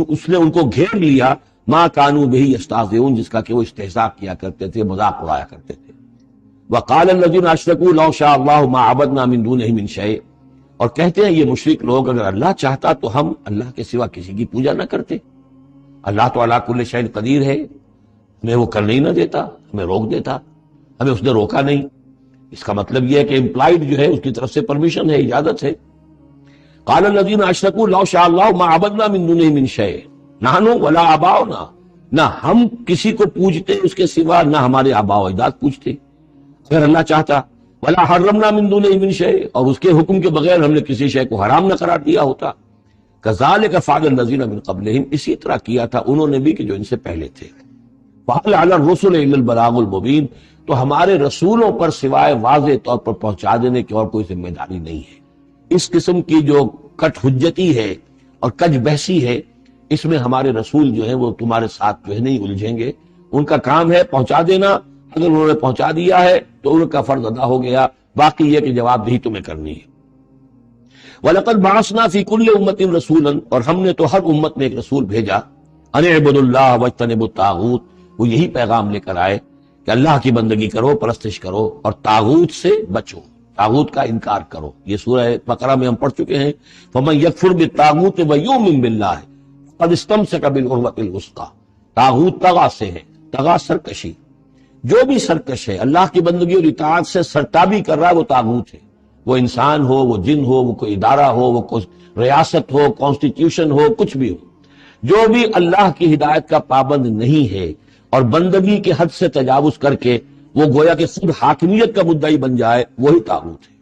اس نے ان کو گھیر لیا، ما کانوا بہ یستہزئون، جس کا کہ وہ استہزاء کیا کرتے تھے، مذاق اڑایا کرتے تھے۔ وقال الذین اشرکوا لو شاء اللہ ما عبدنا من دونہ من شیء، اور کہتے ہیں یہ مشرک لوگ اگر اللہ چاہتا تو ہم اللہ کے سوا کسی کی پوجا نہ کرتے۔ اللہ تو علی کل شیء قدیر ہے، ہمیں وہ کرنے ہی نہ دیتا، ہمیں روک دیتا، ہمیں اس نے روکا نہیں۔ اس کا مطلب یہ ہے کہ امپلائڈ جو ہے اس کی طرف سے پرمیشن ہے، اجازت ہے۔ قال الذین اشرکوا لو شاء اللہ ما عبدنا من دونہ من شیء نحن ولا آباؤنا، نہ ہم کسی کو پوجتے اس کے سوا، نہ ہمارے آباء و اجداد پوجتے۔ اگر اللہ چاہتا وَلَا حَرَّمْنَا مِن دُونِهِ مِن شَيْءٍ، اور اس کے حکم کے بغیر ہم نے کسی شے کو حرام نہ قرار دیا ہوتا۔ كَذَلِكَ فَعَلَ الَّذِينَ مِن قَبْلِهِمْ، اسی طرح کیا تھا انہوں نے بھی کہ جو ان سے پہلے تھے۔ فَهَلْ عَلَى الرُّسُلِ إِلَّا الْبَلَاغُ الْمُبِينُ، تو ہمارے رسولوں پر سوائے واضح طور پر پہنچا دینے کی اور کوئی ذمہ داری نہیں ہے۔ اس قسم کی جو کٹ حجتی ہے اور کج بحثی ہے، اس میں ہمارے رسول جو ہیں وہ تمہارے ساتھ جو ہے نہیں الجھیں گے۔ ان کا کام ہے پہنچا دینا، اگر انہوں نے پہنچا دیا ہے تو ان کا فرض ادا ہو گیا، باقی یہ کہ جواب دہی تمہیں کرنی ہے۔ وَلَقَدْ بَعَثْنَا فِي كُلِّ أُمَّةٍ رَسُولًا، اور ہم نے تو ہر امت میں ایک رسول بھیجا، أَنِ اعْبُدُوا اللَّهَ وَاجْتَنِبُوا الطَّاغُوتَ، وہ یہی پیغام لے کر آئے کہ اللہ کی بندگی کرو، پرستش کرو، اور طاغوت سے بچو، طاغوت کا انکار کرو۔ یہ سورہ بقرہ میں ہم پڑھ چکے ہیں، فَمَن يَكْفُرْ بِالطَّاغُوتِ وَيُؤْمِن بِاللَّهِ فَقَدِ اسْتَمْسَكَ بِالْعُرْوَةِ الْوُثْقَىٰ۔ طاغوت طغا سے ہے، طغا سرکشی، جو بھی سرکش ہے اللہ کی بندگی اور اطاعت سے سرتابی کر رہا ہے وہ طاغوت ہے، وہ انسان ہو، وہ جن ہو، وہ کوئی ادارہ ہو، وہ کوئی ریاست ہو، کانسٹیٹیوشن ہو، کچھ بھی ہو، جو بھی اللہ کی ہدایت کا پابند نہیں ہے اور بندگی کے حد سے تجاوز کر کے وہ گویا کہ خود حاکمیت کا مدعی بن جائے، وہی طاغوت ہے۔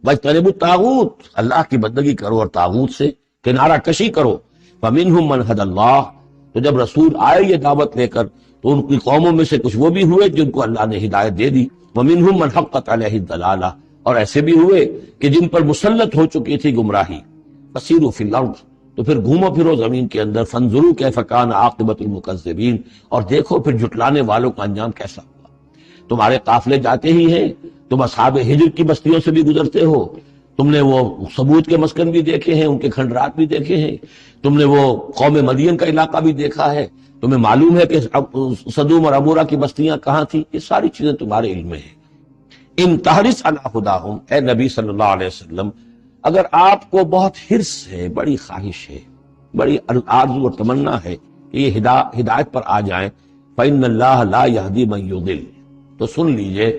واجتنبوا الطاغوت، اللہ کی بندگی کرو اور طاغوت سے کنارہ کشی کرو۔ فمنہم من ھدی اللہ، تو جب رسول آئے یہ دعوت لے کر تو ان کی قوموں میں سے کچھ وہ بھی ہوئے جن کو اللہ نے ہدایت دے دی، ومنہم من حقت علیہ الضلالہ، اور ایسے بھی ہوئے کہ جن پر مسلط ہو چکی تھی گمراہی۔ فسیروا فی الارض، تو پھر گھومو پھرو زمین کے اندر، فانظروا کیف کان عاقبۃ المکذبین، اور دیکھو پھر جھٹلانے والوں کا انجام کیسا ہوا۔ تمہارے قافلے جاتے ہی ہیں، تم اصحاب ہجر کی بستیوں سے بھی گزرتے ہو، تم نے وہ ثمود کے مسکن بھی دیکھے ہیں، ان کے کھنڈرات بھی دیکھے ہیں، تم نے وہ قوم مدین کا علاقہ بھی دیکھا ہے، تمہیں معلوم ہے کہ سدوم اور عمورہ کی بستیاں کہاں تھیں، یہ ساری چیزیں تمہارے علم میں ہیں۔ ان تحرص علی ہداہم، اے نبی صلی اللہ علیہ وسلم، اگر آپ کو بہت حرص ہے، بڑی خواہش ہے، بڑی آرزو اور تمنا ہے کہ یہ ہدایت پر آ جائیں، فإن اللہ لا یہدی من یضل، تو سن لیجئے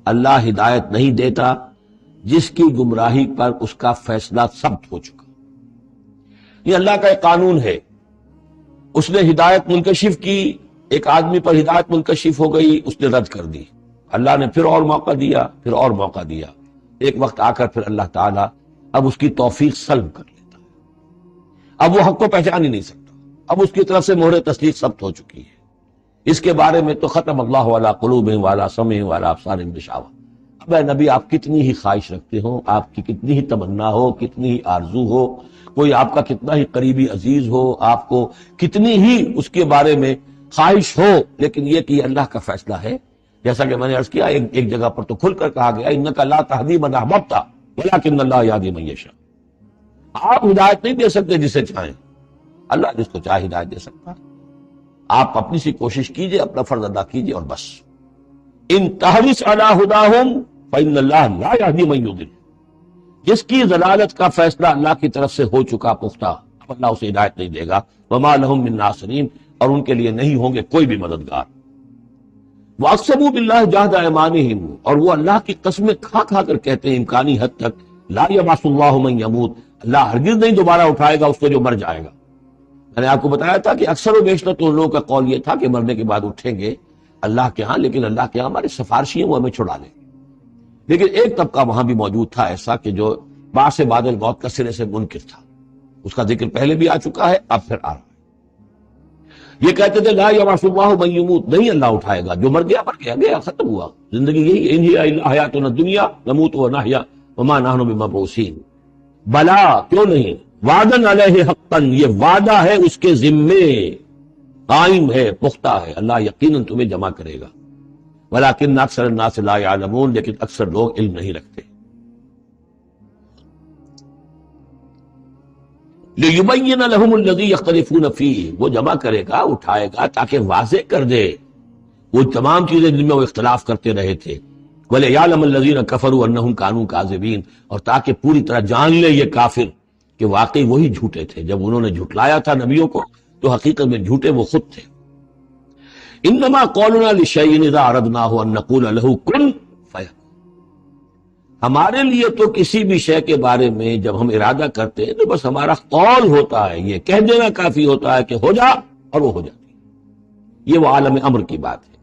اللہ ہدایت نہیں دیتا جس کی گمراہی پر اس کا فیصلہ ثبت ہو چکا۔ یہ اللہ کا ایک قانون ہے، اس نے ہدایت منکشف کی، ایک آدمی پر ہدایت منکشف ہو گئی، اس نے رد کر دی، اللہ نے پھر اور موقع دیا، پھر اور موقع دیا، ایک وقت آ کر پھر اللہ تعالیٰ اب اس کی توفیق سلب کر لیتا ہے، اب وہ حق کو پہچان ہی نہیں سکتا، اب اس کی طرف سے مہر تصدیق ثبت ہو چکی ہے۔ اس کے بارے میں تو ختم اللہ علی قلوبہم وعلی سمعہم وعلی ابصارہم غشاوہ۔ اب اے نبی آپ کتنی ہی خواہش رکھتے ہو، آپ کی کتنی ہی تمنا ہو، کتنی ہی آرزو ہو، کوئی آپ کا کتنا ہی قریبی عزیز ہو، آپ کو کتنی ہی اس کے بارے میں خواہش ہو، لیکن یہ کہ یہ اللہ کا فیصلہ ہے۔ جیسا کہ میں نے عرض کیا، ایک جگہ پر تو کھل کر کہا گیا انک لا تہدی من احببت ولکن اللہ یہدی من یشاء، آپ ہدایت نہیں دے سکتے جسے چاہیں، اللہ جس کو چاہے ہدایت دے سکتا ہے۔ آپ اپنی سی کوشش کیجئے، اپنا فرض ادا کیجئے اور بس۔ ان تحرص علی ہداہم فإن اللہ لا یہدی من یضل، جس کی ضلالت کا فیصلہ اللہ کی طرف سے ہو چکا پختہ، اب اللہ اسے ہدایت نہیں دے گا۔ وما لہم من ناصرین، اور ان کے لیے نہیں ہوں گے کوئی بھی مددگار۔ وَأَقْسَمُوا بِاللَّهِ جَهْدَ أَيْمَانِهِمْ، اور وہ اللہ کی قسمیں کھا کھا کر کہتے ہیں امکانی حد تک، لا يبعث اللہ من يموت، اللہ ہرگز نہیں دوبارہ اٹھائے گا اس کو جو مر جائے گا۔ میں نے آپ کو بتایا تھا کہ اکثر و بیشتر تو ان لوگوں کا قول یہ تھا کہ مرنے کے بعد اٹھیں گے اللہ کے ہاں، لیکن اللہ کے ہاں ہمارے سفارشی ہیں، وہ ہمیں چھڑا لیں گے۔ لیکن ایک طبقہ وہاں بھی موجود تھا ایسا کہ جو بعث بعد الموت کا سرے سے منکر تھا، اس کا ذکر پہلے بھی آ چکا ہے، اب پھر آ رہا ہے۔ یہ کہتے تھے لا یبعث اللہ من یموت، نہیں اللہ اٹھائے گا، جو مر گیا مر گیا، گیا ختم ہوا، زندگی یہی، ان ہی الا حیاتنا الدنیا نموت ونحیا وما نحن بمبعوثین۔ بلا، کیوں نہیں، وعدن علیہ حقا، یہ وعدہ ہے اس کے ذمے، قائم ہے، پختہ ہے، اللہ یقیناً تمہیں جمع کرے گا۔ ولکن اکثر الناس لا یعلمون، لیکن اکثر لوگ علم نہیں رکھتے۔ لِيُبَيِّنَ لَهُمُ الَّذِي يَخْتَلِفُونَ فِيهِ، وہ جمع کرے گا، اٹھائے گا تاکہ واضح کر دے وہ تمام چیزیں جن میں وہ اختلاف کرتے رہے تھے۔ وَلِيَعْلَمَ الَّذِينَ كَفَرُوا أَنَّهُمْ كَانُوا كَاذِبِينَ، اور تاکہ پوری طرح جان لے یہ کافر کہ واقعی وہی جھوٹے تھے، جب انہوں نے جھٹلایا تھا نبیوں کو تو حقیقت میں جھوٹے وہ خود تھے۔ إِنَّمَا قَوْلُنَا لِشَيْءٍ إِذَا أَرَدْنَاهُ أَن نَّقُولَ لَهُ كُن فَيَكُونُ، ہمارے لیے تو کسی بھی شے کے بارے میں جب ہم ارادہ کرتے ہیں تو بس ہمارا قول ہوتا ہے، یہ کہہ دینا کافی ہوتا ہے کہ ہو جا، اور وہ ہو جاتی ہے۔ یہ وہ عالم امر کی بات ہے،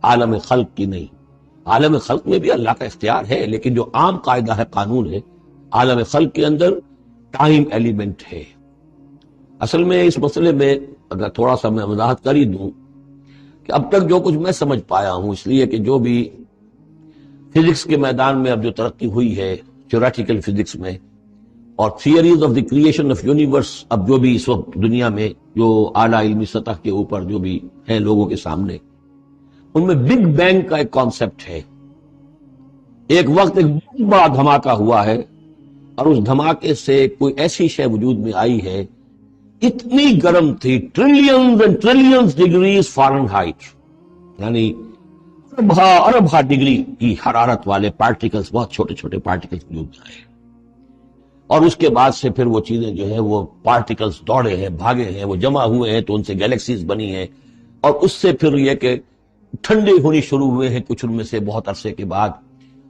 عالم خلق کی نہیں۔ عالم خلق میں بھی اللہ کا اختیار ہے، لیکن جو عام قاعدہ ہے، قانون ہے، عالم خلق کے اندر ٹائم ایلیمنٹ ہے۔ اصل میں اس مسئلے میں اگر تھوڑا سا میں وضاحت کر ہی دوں کہ اب تک جو کچھ میں سمجھ پایا ہوں، اس لیے کہ جو بھی فزکس کے میدان میں اب جو ترقی ہوئی ہے، تھیوریٹیکل فزکس میں، اور theories of the creation of universe, اب جو بھی اس وقت دنیا میں جو اعلیٰ علمی سطح کے اوپر جو بھی ہیں لوگوں کے سامنے، ان میں بگ بینگ کا ایک کانسیپٹ ہے۔ ایک وقت ایک بہت بڑا دھماکہ ہوا ہے، اور اس دھماکے سے کوئی ایسی شے وجود میں آئی ہے، اتنی گرم تھی، trillions and trillions degrees Fahrenheit, یعنی اربھا ڈگری کی حرارت والے پارٹیکلز، بہت چھوٹے چھوٹے پارٹیکلز وجود میں آئے، اور اس کے بعد سے پھر وہ چیزیں جو ہیں وہ پارٹیکلز دوڑے ہیں، بھاگے ہیں، وہ جمع ہوئے ہیں، تو ان سے گیلیکسیز بنی ہیں، اور اس سے پھر یہ کہ ٹھنڈے ہونی شروع ہوئے ہیں کچھ ان میں سے بہت عرصے کے بعد۔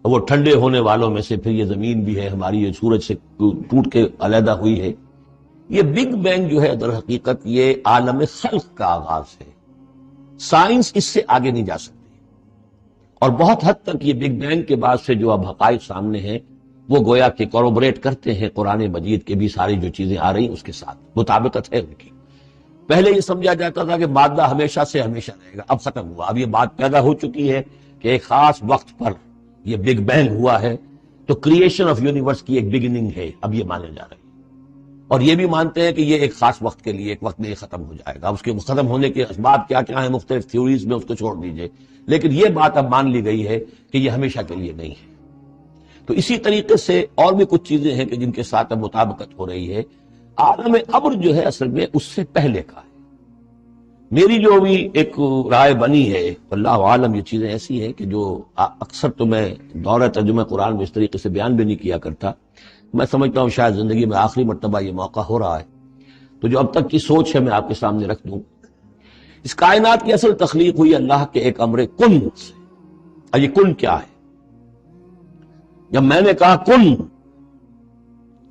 وہ ٹھنڈے ہونے والوں میں سے پھر یہ زمین بھی ہے ہماری، یہ سورج سے ٹوٹ کے علیحدہ ہوئی ہے۔ یہ بگ بینگ جو ہے در حقیقت یہ عالم خلق کا آغاز ہے۔ سائنس اس سے آگے نہیں جا سکتی، اور بہت حد تک یہ بگ بینگ کے بعد سے جو اب حقائق سامنے ہیں وہ گویا کہ کوروبریٹ کرتے ہیں قرآن مجید کے بھی ساری جو چیزیں آ رہی ہیں اس کے ساتھ مطابقت ہے ان کی۔ پہلے یہ سمجھا جاتا تھا کہ مادہ ہمیشہ سے ہمیشہ رہے گا، اب ختم ہوا، اب یہ بات پیدا ہو چکی ہے کہ ایک خاص وقت پر یہ بگ بینگ ہوا ہے، تو کریشن آف یونیورس کی ایک بگننگ ہے، اب یہ مانے جا رہے ہیں، اور یہ بھی مانتے ہیں کہ یہ ایک خاص وقت کے لیے، ایک وقت میں یہ ختم ہو جائے گا۔ اس کے ختم ہونے کے اسباب کیا کیا ہیں مختلف تھیوریز میں، اس کو چھوڑ دیجئے، لیکن یہ بات اب مان لی گئی ہے کہ یہ ہمیشہ کے لیے نہیں ہے۔ تو اسی طریقے سے اور بھی کچھ چیزیں ہیں کہ جن کے ساتھ اب مطابقت ہو رہی ہے۔ عالم امر جو ہے اصل میں اس سے پہلے کا ہے۔ میری جو بھی ایک رائے بنی ہے، اللہ عالم یہ چیزیں ایسی ہیں کہ جو اکثر تو میں دورہ ترجمہ قرآن میں اس طریقے سے بیان بھی نہیں کیا کرتا، میں سمجھتا ہوں شاید زندگی میں آخری مرتبہ یہ موقع ہو رہا ہے، تو جو اب تک کی سوچ ہے میں آپ کے سامنے رکھ دوں۔ اس کائنات کی اصل تخلیق ہوئی اللہ کے ایک امر کن سے۔ اور یہ کن کیا ہے؟ جب میں نے کہا کن،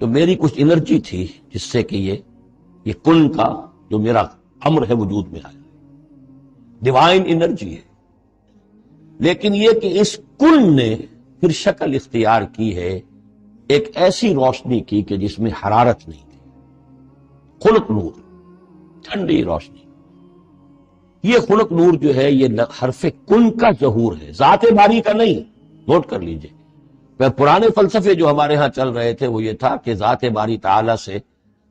تو میری کچھ انرجی تھی جس سے کہ یہ کن کا جو میرا امر ہے وجود میں آیا، ڈیوائن انرجی ہے۔ لیکن یہ کہ اس کن نے پھر شکل اختیار کی ہے ایک ایسی روشنی کی کہ جس میں حرارت نہیں تھی، خلق نور، ٹھنڈی روشنی۔ یہ خلق نور جو ہے یہ حرف کن کا ظہور ہے، ذات باری کا نہیں، نوٹ کر لیجئے۔ پرانے فلسفے جو ہمارے ہاں چل رہے تھے وہ یہ تھا کہ ذات باری تعالیٰ سے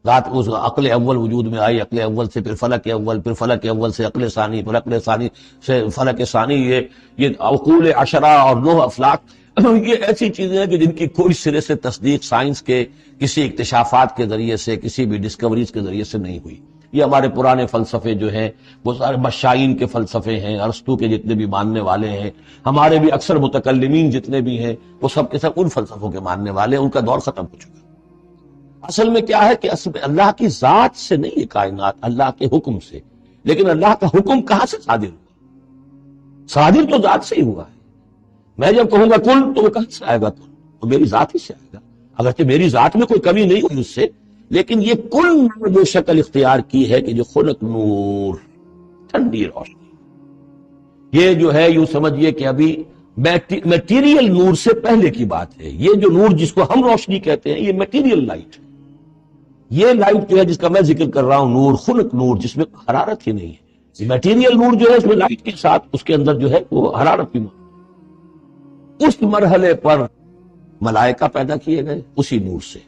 ذات اس عقل اول وجود میں آئی، عقل اول سے پھر فلک اول، پھر فلک اول سے عقل ثانی، پھر عقل ثانی سے فلک ثانی، یہ عقول عشرہ اور 9 افلاک، یہ ایسی چیزیں ہیں کہ جن کی کوئی سرے سے تصدیق سائنس کے کسی اکتشافات کے ذریعے سے، کسی بھی ڈسکوریز کے ذریعے سے نہیں ہوئی۔ یہ ہمارے پرانے فلسفے جو ہیں وہ سارے مشائین کے فلسفے ہیں، ارسطو کے جتنے بھی ماننے والے ہیں، ہمارے بھی اکثر متکلمین جتنے بھی ہیں وہ سب کے سب ان فلسفوں کے ماننے والے ہیں، ان کا دور ختم ہو چکا۔ اصل میں کیا ہے کہ اصل میں اللہ کی ذات سے نہیں یہ کائنات، اللہ کے حکم سے۔ لیکن اللہ کا حکم کہاں سے صادر ہوا؟ صادر تو ذات سے ہی ہوا ہے۔ میں جب کہوں گا کن تو وہ کہاں سے آئے گا؟ کن تو میری ذات ہی سے آئے گا، اگرچہ میری ذات میں کوئی کمی نہیں ہوئی اس سے، لیکن یہ کن نے جو شکل اختیار کی ہے کہ جو خلق نور، ٹھنڈی روشنی، یہ جو ہے یوں سمجھیے کہ ابھی میٹیریل نور سے پہلے کی بات ہے۔ یہ جو نور جس کو ہم روشنی کہتے ہیں یہ میٹیریل لائٹ ہے۔ یہ لائٹ جو ہے جس کا میں ذکر کر رہا ہوں، نور، خلق نور، جس میں حرارت ہی نہیں ہے۔ میٹیریل نور جو ہے اس میں لائٹ کے ساتھ اس کے اندر جو ہے وہ حرارت بھی موجود۔ اس مرحلے پر ملائکہ پیدا کیے گئے اسی نور سے،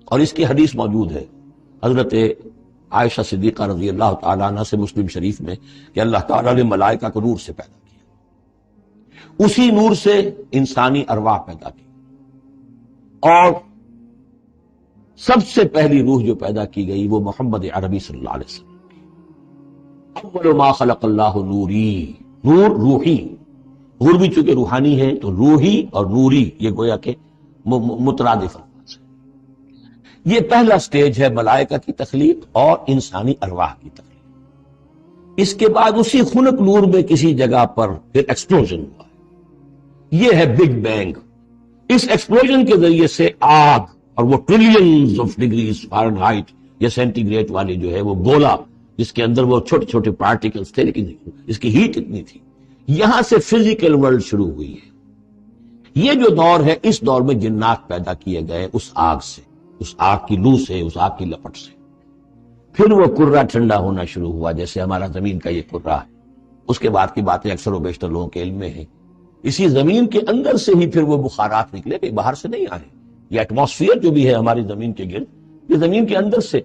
اور اس کی حدیث موجود ہے حضرت عائشہ صدیقہ رضی اللہ تعالیٰ عنہ سے مسلم شریف میں کہ اللہ تعالیٰ نے ملائکہ کو نور سے پیدا کیا، اسی نور سے انسانی ارواح پیدا کی، اور سب سے پہلی روح جو پیدا کی گئی وہ محمد عربی صلی اللہ علیہ وسلم کی۔ اول ما خلق اللہ نوری، نور روحی، نور بھی چونکہ روحانی ہے تو روحی اور نوری یہ گویا کہ مترادف الفاظ ہے۔ یہ پہلا سٹیج ہے ملائکہ کی تخلیق اور انسانی ارواح کی تخلیق۔ اس کے بعد اسی خلق نور میں کسی جگہ پر پھر ایکسپلوژن ہوا ہے، یہ ہے بگ بینگ۔ اس ایکسپلوژن کے ذریعے سے آگ، اور وہ ٹریلینز آف ڈگریز فارنہائٹ یا سینٹی گریڈ والی جو ہے وہ گولا جس کے اندر وہ چھوٹے چھوٹے پارٹیکلز تھے، لیکن اس کی ہیٹ اتنی تھی. یہاں سے فزیکل ورلڈ شروع ہوئی ہے. یہ جو دور ہے، اس دور میں جنات پیدا کیے گئے اس آگ سے، اس آگ کی لو سے، اس آگ کی لپٹ سے. پھر وہ کرہ ٹھنڈا ہونا شروع ہوا، جیسے ہمارا زمین کا یہ کرہ ہے. اس کے بعد کی باتیں اکثر و بیشتر لوگوں کے علم میں ہیں. اسی زمین کے اندر سے ہی پھر وہ بخارات نکلے، کہ باہر سے نہیں آئے. یہ ایٹماسفیئر جو بھی ہے ہماری زمین کے گرد، یہ زمین کے اندر سے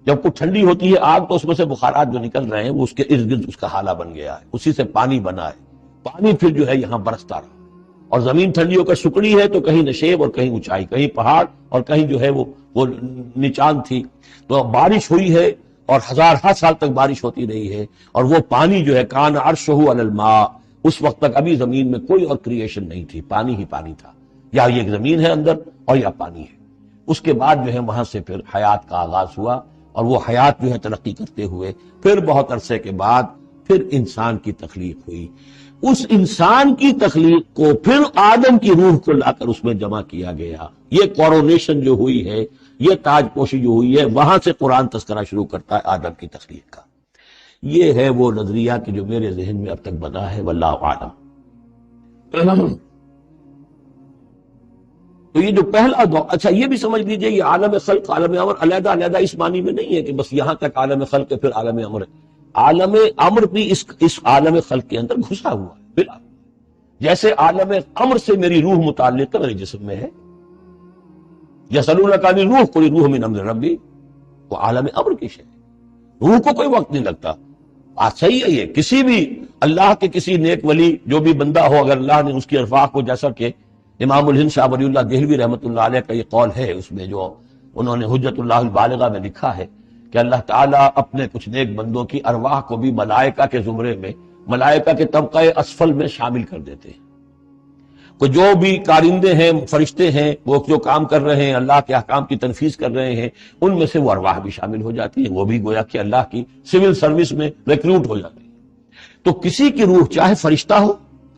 جب کچھ ٹھنڈی ہوتی ہے آگ، تو اس میں سے بخارات جو نکل رہے ہیں وہ اس کے ارد گرد اس کا حالہ بن گیا ہے. اسی سے پانی بنا ہے. پانی پھر جو ہے یہاں برستا رہا، اور زمین ٹھنڈی ہو کر سکڑی ہے، تو کہیں نشیب اور کہیں اونچائی، کہیں پہاڑ اور کہیں جو ہے وہ نچان تھی. تو بارش ہوئی ہے، اور ہزارہ سال تک بارش ہوتی رہی ہے. اور وہ پانی جو ہے کان عرشہ علی الماء، اس وقت تک ابھی زمین میں کوئی اور کریشن نہیں تھی، پانی ہی پانی تھا. یا یہ زمین ہے اندر اور یا پانی ہے. اس کے بعد جو ہے وہاں سے پھر حیات کا آغاز ہوا، اور وہ حیات جو ہے ترقی کرتے ہوئے پھر بہت عرصے کے بعد پھر انسان کی تخلیق ہوئی. اس انسان کی تخلیق کو پھر آدم کی روح کو لا کر اس میں جمع کیا گیا. یہ کورونیشن جو ہوئی ہے، یہ تاج پوشی جو ہوئی ہے، وہاں سے قرآن تذکرہ شروع کرتا ہے آدم کی تخلیق کا. یہ ہے وہ نظریہ کہ جو میرے ذہن میں اب تک بنا ہے، واللہ عالم. تو یہ جو پہلا دور، اچھا یہ بھی سمجھ لیجئے، یہ عالم خلق عالم امر علیحدہ علیحدہ اس معنی میں نہیں ہے کہ بس یہاں تک عالم خلق ہے پھر عالم امر ہے. عالم امر بھی اس عالم خلق کے اندر گھسا ہوا ہے بلا. جیسے عالم امر سے میری روح متعلق ہے، میرے جسم میں ہے. یسألونک عن الروح قل الروح من امر ربی، وہ عالم امر کی شے. روح کو کوئی وقت نہیں لگتا. بات صحیح ہے. یہ کسی بھی اللہ کے کسی نیک ولی جو بھی بندہ ہو، اگر اللہ نے اس کی ارواح کو، جیسا کہ امام الہند شاہ ولی اللہ دہلوی رحمۃ اللہ علیہ کا یہ قول ہے، اس میں جو انہوں نے حجت اللہ البالغہ میں لکھا ہے کہ اللہ تعالیٰ اپنے کچھ نیک بندوں کی ارواح کو بھی ملائکہ کے زمرے میں، ملائکہ کے طبقہ اسفل میں شامل کر دیتے ہیں. کہ جو بھی کارندے ہیں، فرشتے ہیں، وہ جو کام کر رہے ہیں، اللہ کے احکام کی تنفیذ کر رہے ہیں، ان میں سے وہ ارواح بھی شامل ہو جاتی ہیں. وہ بھی گویا کہ اللہ کی سول سروس میں ریکروٹ ہو جاتی ہیں. تو کسی کی روح چاہے فرشتہ ہو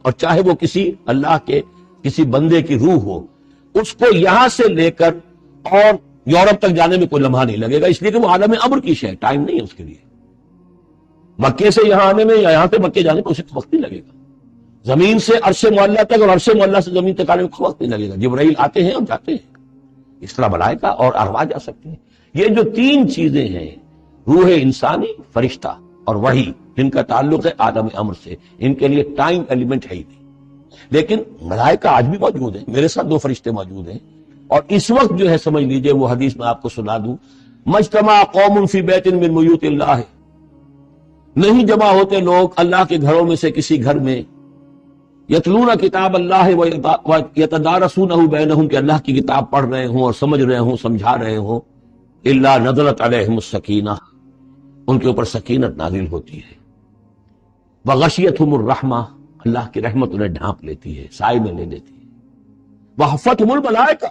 اور چاہے وہ کسی اللہ کے کسی بندے کی روح ہو، اس کو یہاں سے لے کر اور یورپ تک جانے میں کوئی لمحہ نہیں لگے گا، اس لیے کہ وہ عالم امر کی شے، ٹائم نہیں ہے اس کے لیے. مکے سے یہاں آنے میں یا یہاں سے مکے جانے میں اسے وقت نہیں لگے گا. زمین سے عرش معلیٰ تک اور عرش معلیٰ سے زمین تک آنے میں وقت نہیں لگے گا. جبرائیل آتے ہیں اور جاتے ہیں، اس طرح ملائکہ اور ارواح جا سکتے ہیں. یہ جو تین چیزیں ہیں، روح انسانی، فرشتہ اور وحی، جن کا تعلق ہے عالم امر سے، ان کے لیے ٹائم ایلیمنٹ ہے ہی نہیں. لیکن ملائکہ آج بھی موجود ہیں. میرے ساتھ 2 فرشتے موجود ہیں، اور اس وقت جو ہے سمجھ لیجئے وہ حدیث میں آپ کو سنا دوں، مجتمع قوم فی بیت من بیوت اللہ، نہیں جمع ہوتے لوگ اللہ کے گھروں میں سے کسی گھر میں، یتلون کتاب اللہ ویتدارسونہ بینہم، کہ اللہ کی کتاب پڑھ رہے ہوں اور سمجھ رہے ہوں، سمجھا رہے ہوں، الا نزلت علیہم السکینہ، ان کے اوپر سکینت نازل ہوتی ہے. وغشیتہم الرحمہ، اللہ کی رحمت انہیں ڈھانپ لیتی ہے، سائے میں لے لیتی ہے. وحفتہم الملائکہ،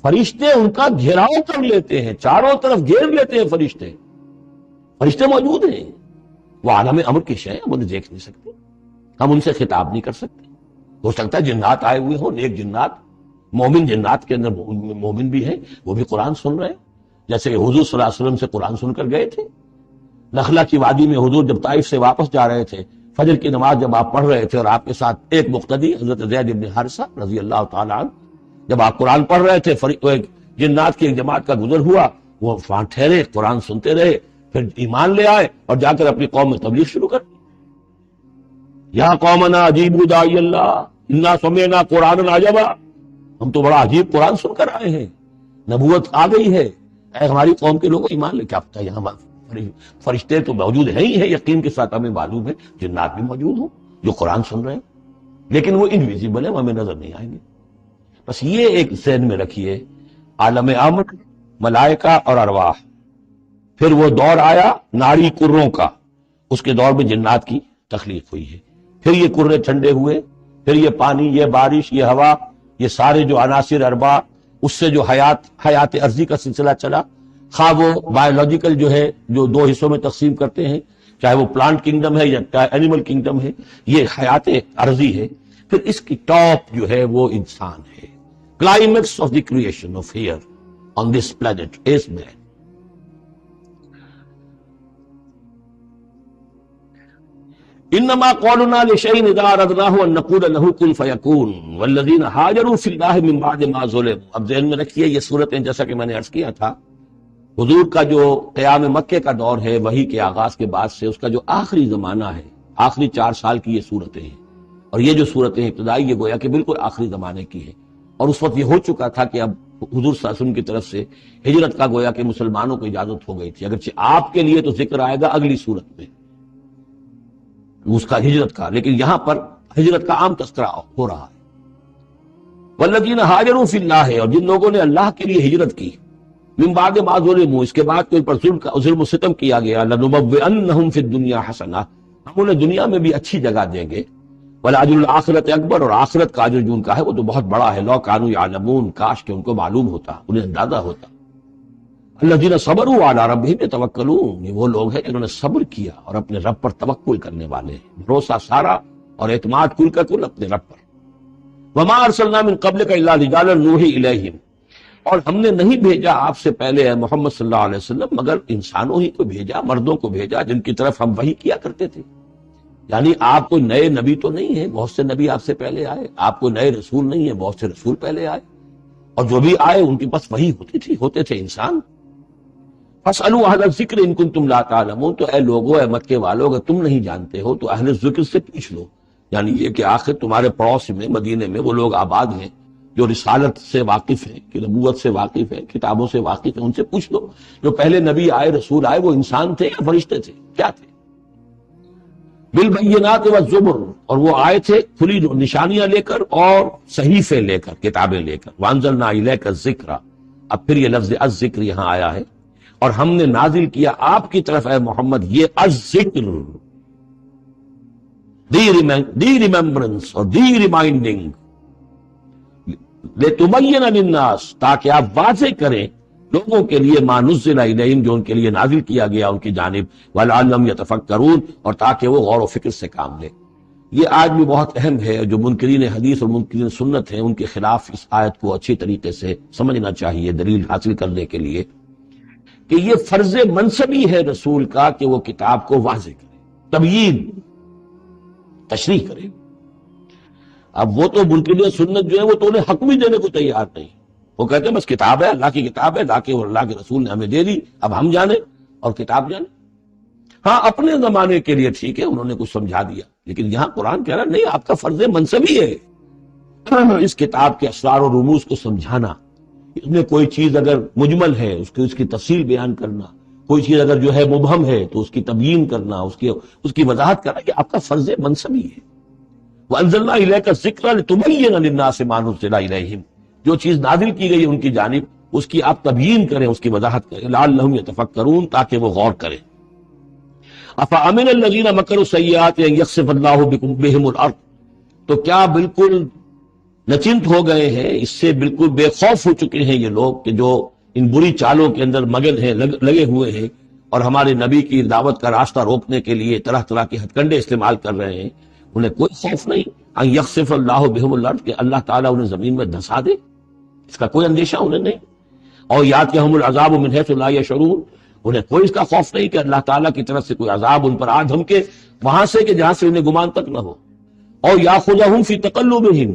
فرشتے ان کا گھیراؤ کر لیتے ہیں، چاروں طرف گھیر لیتے ہیں فرشتے. فرشتے موجود ہیں، وہ عالم امر کی شے، ہم انہیں دیکھ نہیں سکتے، ہم ان سے خطاب نہیں کر سکتے. ہو سکتا ہے جنات آئے ہوئے ہوں، نیک جنات، مومن جنات کے اندر مومن بھی ہیں، وہ بھی قرآن سن رہے ہیں، جیسے کہ حضور صلی اللہ علیہ وسلم سے قرآن سن کر گئے تھے. نخلا کی وادی میں حضور جب طائف سے واپس جا رہے تھے، فجر کی نماز جب آپ پڑھ رہے تھے اور آپ کے ساتھ ایک مقتدی حضرت زید بن حارثہ رضی اللہ تعالیٰ عنہ، جب آپ قرآن پڑھ رہے تھے، جنات کی ایک جماعت کا گزر ہوا، وہ وہاں ٹھہرے، قرآن سنتے رہے، پھر ایمان لے آئے اور جا کر اپنی قوم میں تبلیغ شروع کر دی. یا قومنا اجیبوا داعی اللہ انا سمعنا قرآنا عجبا، ہم تو بڑا عجیب قرآن سن کر آئے ہیں، نبوت آ گئی ہے، اے ہماری قوم کے لوگوں ایمان لے. کیا پتہ یہاں فرشتے تو موجود ہیں ہی ہیں، یقین کے ساتھ ہمیں معلوم ہے جنات بھی موجود ہوں جو قرآن سن رہے ہیں، لیکن وہ انویزیبل ہیں، وہ ہمیں نظر نہیں آئیں گے. بس یہ ایک ذہن میں رکھیے، عالم امر، ملائکہ اور ارواح. پھر وہ دور آیا ناری کروں کا، اس کے دور میں جنات کی تخلیق ہوئی ہے. پھر یہ کرے ٹھنڈے ہوئے، پھر یہ پانی، یہ بارش، یہ ہوا، یہ سارے جو عناصر اربع، اس سے جو حیات عرضی کا سلسلہ چلا، خواہ وہ بایولوجیکل جو ہے، جو 2 حصوں میں تقسیم کرتے ہیں، چاہے وہ پلانٹ کنگڈم ہے یا چاہے اینیمل کنگڈم ہے، یہ حیات عرضی ہے. پھر اس کی ٹاپ جو ہے وہ انسان ہے. Climax of the creation of here on this planet is man. انما قولنا لشيء اذا اردناه ان نقول له كن فيكون والذين هاجروا في الله من بعد ما ظلموا. اب ذہن میں رکھیے یہ صورتیں جیسا کہ میں نے عرض کیا تھا، حضور کا جو قیام مکے کا دور ہے وحی کے آغاز کے بعد سے اس کا جو آخری زمانہ ہے، آخری 4 سال کی یہ صورتیں ہیں، اور یہ جو صورتیں ابتدائی یہ گویا کہ بالکل آخری زمانے کی ہے. اور اس وقت یہ ہو چکا تھا کہ اب حضور صلی اللہ علیہ وسلم کی طرف سے ہجرت کا گویا کہ مسلمانوں کو اجازت ہو گئی تھی، اگرچہ آپ کے لیے تو ذکر آئے گا اگلی صورت میں اس کا ہجرت کا، لیکن یہاں پر ہجرت کا عام تذکرہ ہو رہا ہے. والذین ہاجروا فی اللہ، اور جن لوگوں نے اللہ کے لیے ہجرت کی، من بعد ما ظلموا، اس کے بعد کوئی پر ظلم و ستم کیا گیا، لنبوئنہم فی الدنیا حسنہ، ہم انہیں دنیا میں بھی اچھی جگہ دیں گے، ولاجر الآخرت اکبر، اور آخرت کا اجر جو ان کا ہے وہ تو بہت بڑا ہے. لو کانوا یعلمون، کاش کہ ان کو معلوم ہوتا، انہیں اندازہ ہوتا. الذین صبروا علی ربہم یتوکلون، یہ وہ لوگ ہیں جنہوں نے صبر کیا اور اپنے رب پر توکل کرنے والے ہیں، بھروسہ سارا اور اعتماد کل کا کل اپنے رب پر. وما ارسلنا من قبلک الا رجالا نوحی الیہم، اور ہم نے نہیں بھیجا آپ سے پہلے اے محمد صلی اللہ علیہ وسلم مگر انسانوں ہی کو بھیجا، مردوں کو بھیجا جن کی طرف ہم وحی کیا کرتے تھے. یعنی آپ کوئی نئے نبی تو نہیں ہیں، بہت سے نبی آپ سے پہلے آئے، آپ کوئی نئے رسول نہیں ہیں، بہت سے رسول پہلے آئے، اور جو بھی آئے ان کے پاس وحی ہوتے تھے انسان. فاسألوا اہل الذکر ان کنتم لا تعلمون، تو اے لوگو، اے مکے والو، اگر تم نہیں جانتے ہو تو اہل ذکر سے پوچھ لو. یعنی یہ کہ آخر تمہارے پڑوس میں مدینے میں وہ لوگ آباد ہیں جو رسالت سے واقف ہیں، کہ نبوت سے واقف ہیں، کتابوں سے واقف ہیں، ان سے پوچھ لو جو پہلے نبی آئے، رسول آئے، وہ انسان تھے یا فرشتے تھے، کیا تھے. بالبینات والزبر، اور وہ آئے تھے کھلی نشانیاں لے کر اور صحیفے لے کر، کتابیں لے کر. وانزلنا الیک الذکر، اب پھر یہ لفظ الذکر یہاں آیا ہے، اور ہم نے نازل کیا آپ کی طرف اے محمد یہ الذکر، دی ریممبرنس اور دی ریمائنڈنگ، لتبین للناس، تاکہ آپ واضح کریں لوگوں کے لیے ما نزل الیہم، جو ان کے لیے نازل کیا گیا ان کی جانب، ولعلہم یتفکرون، اور تاکہ وہ غور و فکر سے کام لیں. یہ آج بھی بہت اہم ہے، جو منکرین حدیث اور منکرین سنت ہیں ان کے خلاف اس آیت کو اچھی طریقے سے سمجھنا چاہیے دلیل حاصل کرنے کے لیے، کہ یہ فرض منصبی ہے رسول کا کہ وہ کتاب کو واضح کرے، تبیین، تشریح کرے. اب وہ تو منکرین سنت جو ہے وہ تو انہیں حق بھی دینے کو تیار نہیں، وہ کہتے ہیں بس کتاب ہے، اللہ کی کتاب ہے، اللہ کے رسول نے ہمیں دے دی، اب ہم جانیں اور کتاب جانیں. ہاں اپنے زمانے کے لیے ٹھیک ہے، انہوں نے کچھ سمجھا دیا، لیکن یہاں قرآن کہہ رہا نہیں، آپ کا فرض منصبی ہے اس کتاب کے اسرار و رموز کو سمجھانا. اس میں کوئی چیز اگر مجمل ہے اس کی تفصیل بیان کرنا، کوئی چیز اگر جو ہے مبہم ہے تو اس کی تبیین کرنا، اس کی وضاحت کرنا، یہ آپ کا فرض منصبی ہے. وَأَنزَلْنَا إِلَيْكَ الذِّكْرَ لِتُبَيِّنَ لِلنَّاسِ مَا نُزِّلَ إِلَيْهِمْ، جو چیز نازل کی گئی ان کی جانب اس کی آپ تبیین کریں، اس کی وضاحت کریں، لعلہم یتفکرون، تاکہ وہ غور کریں. افامن الذین مکروا السیئات ان یخسف اللہ بہم الارض، تو کیا بالکل نچنت ہو گئے ہیں، اس سے بالکل بے خوف ہو چکے ہیں یہ لوگ کہ جو ان بری چالوں کے اندر مگن ہیں، لگے ہوئے ہیں، اور ہمارے نبی کی دعوت کا راستہ روکنے کے لیے طرح طرح کے ہتھ کنڈے استعمال کر رہے ہیں. انہیں کوئی خوف نہیں ان یخسف اللہ بہم الارض، کہ اللہ تعالیٰ انہیں زمین میں دھسا دے، اس کا کوئی اندیشہ انہیں نہیں. اور یاتیہم العذاب من حیث لا یشعرون، انہیں کوئی اس کا خوف نہیں کہ اللہ تعالیٰ کی طرف سے کوئی عذاب ان پر آ دھمکے وہاں سے کہ جہاں سے انہیں گمان تک نہ ہو. اور یاخذہم فی تقلبہم،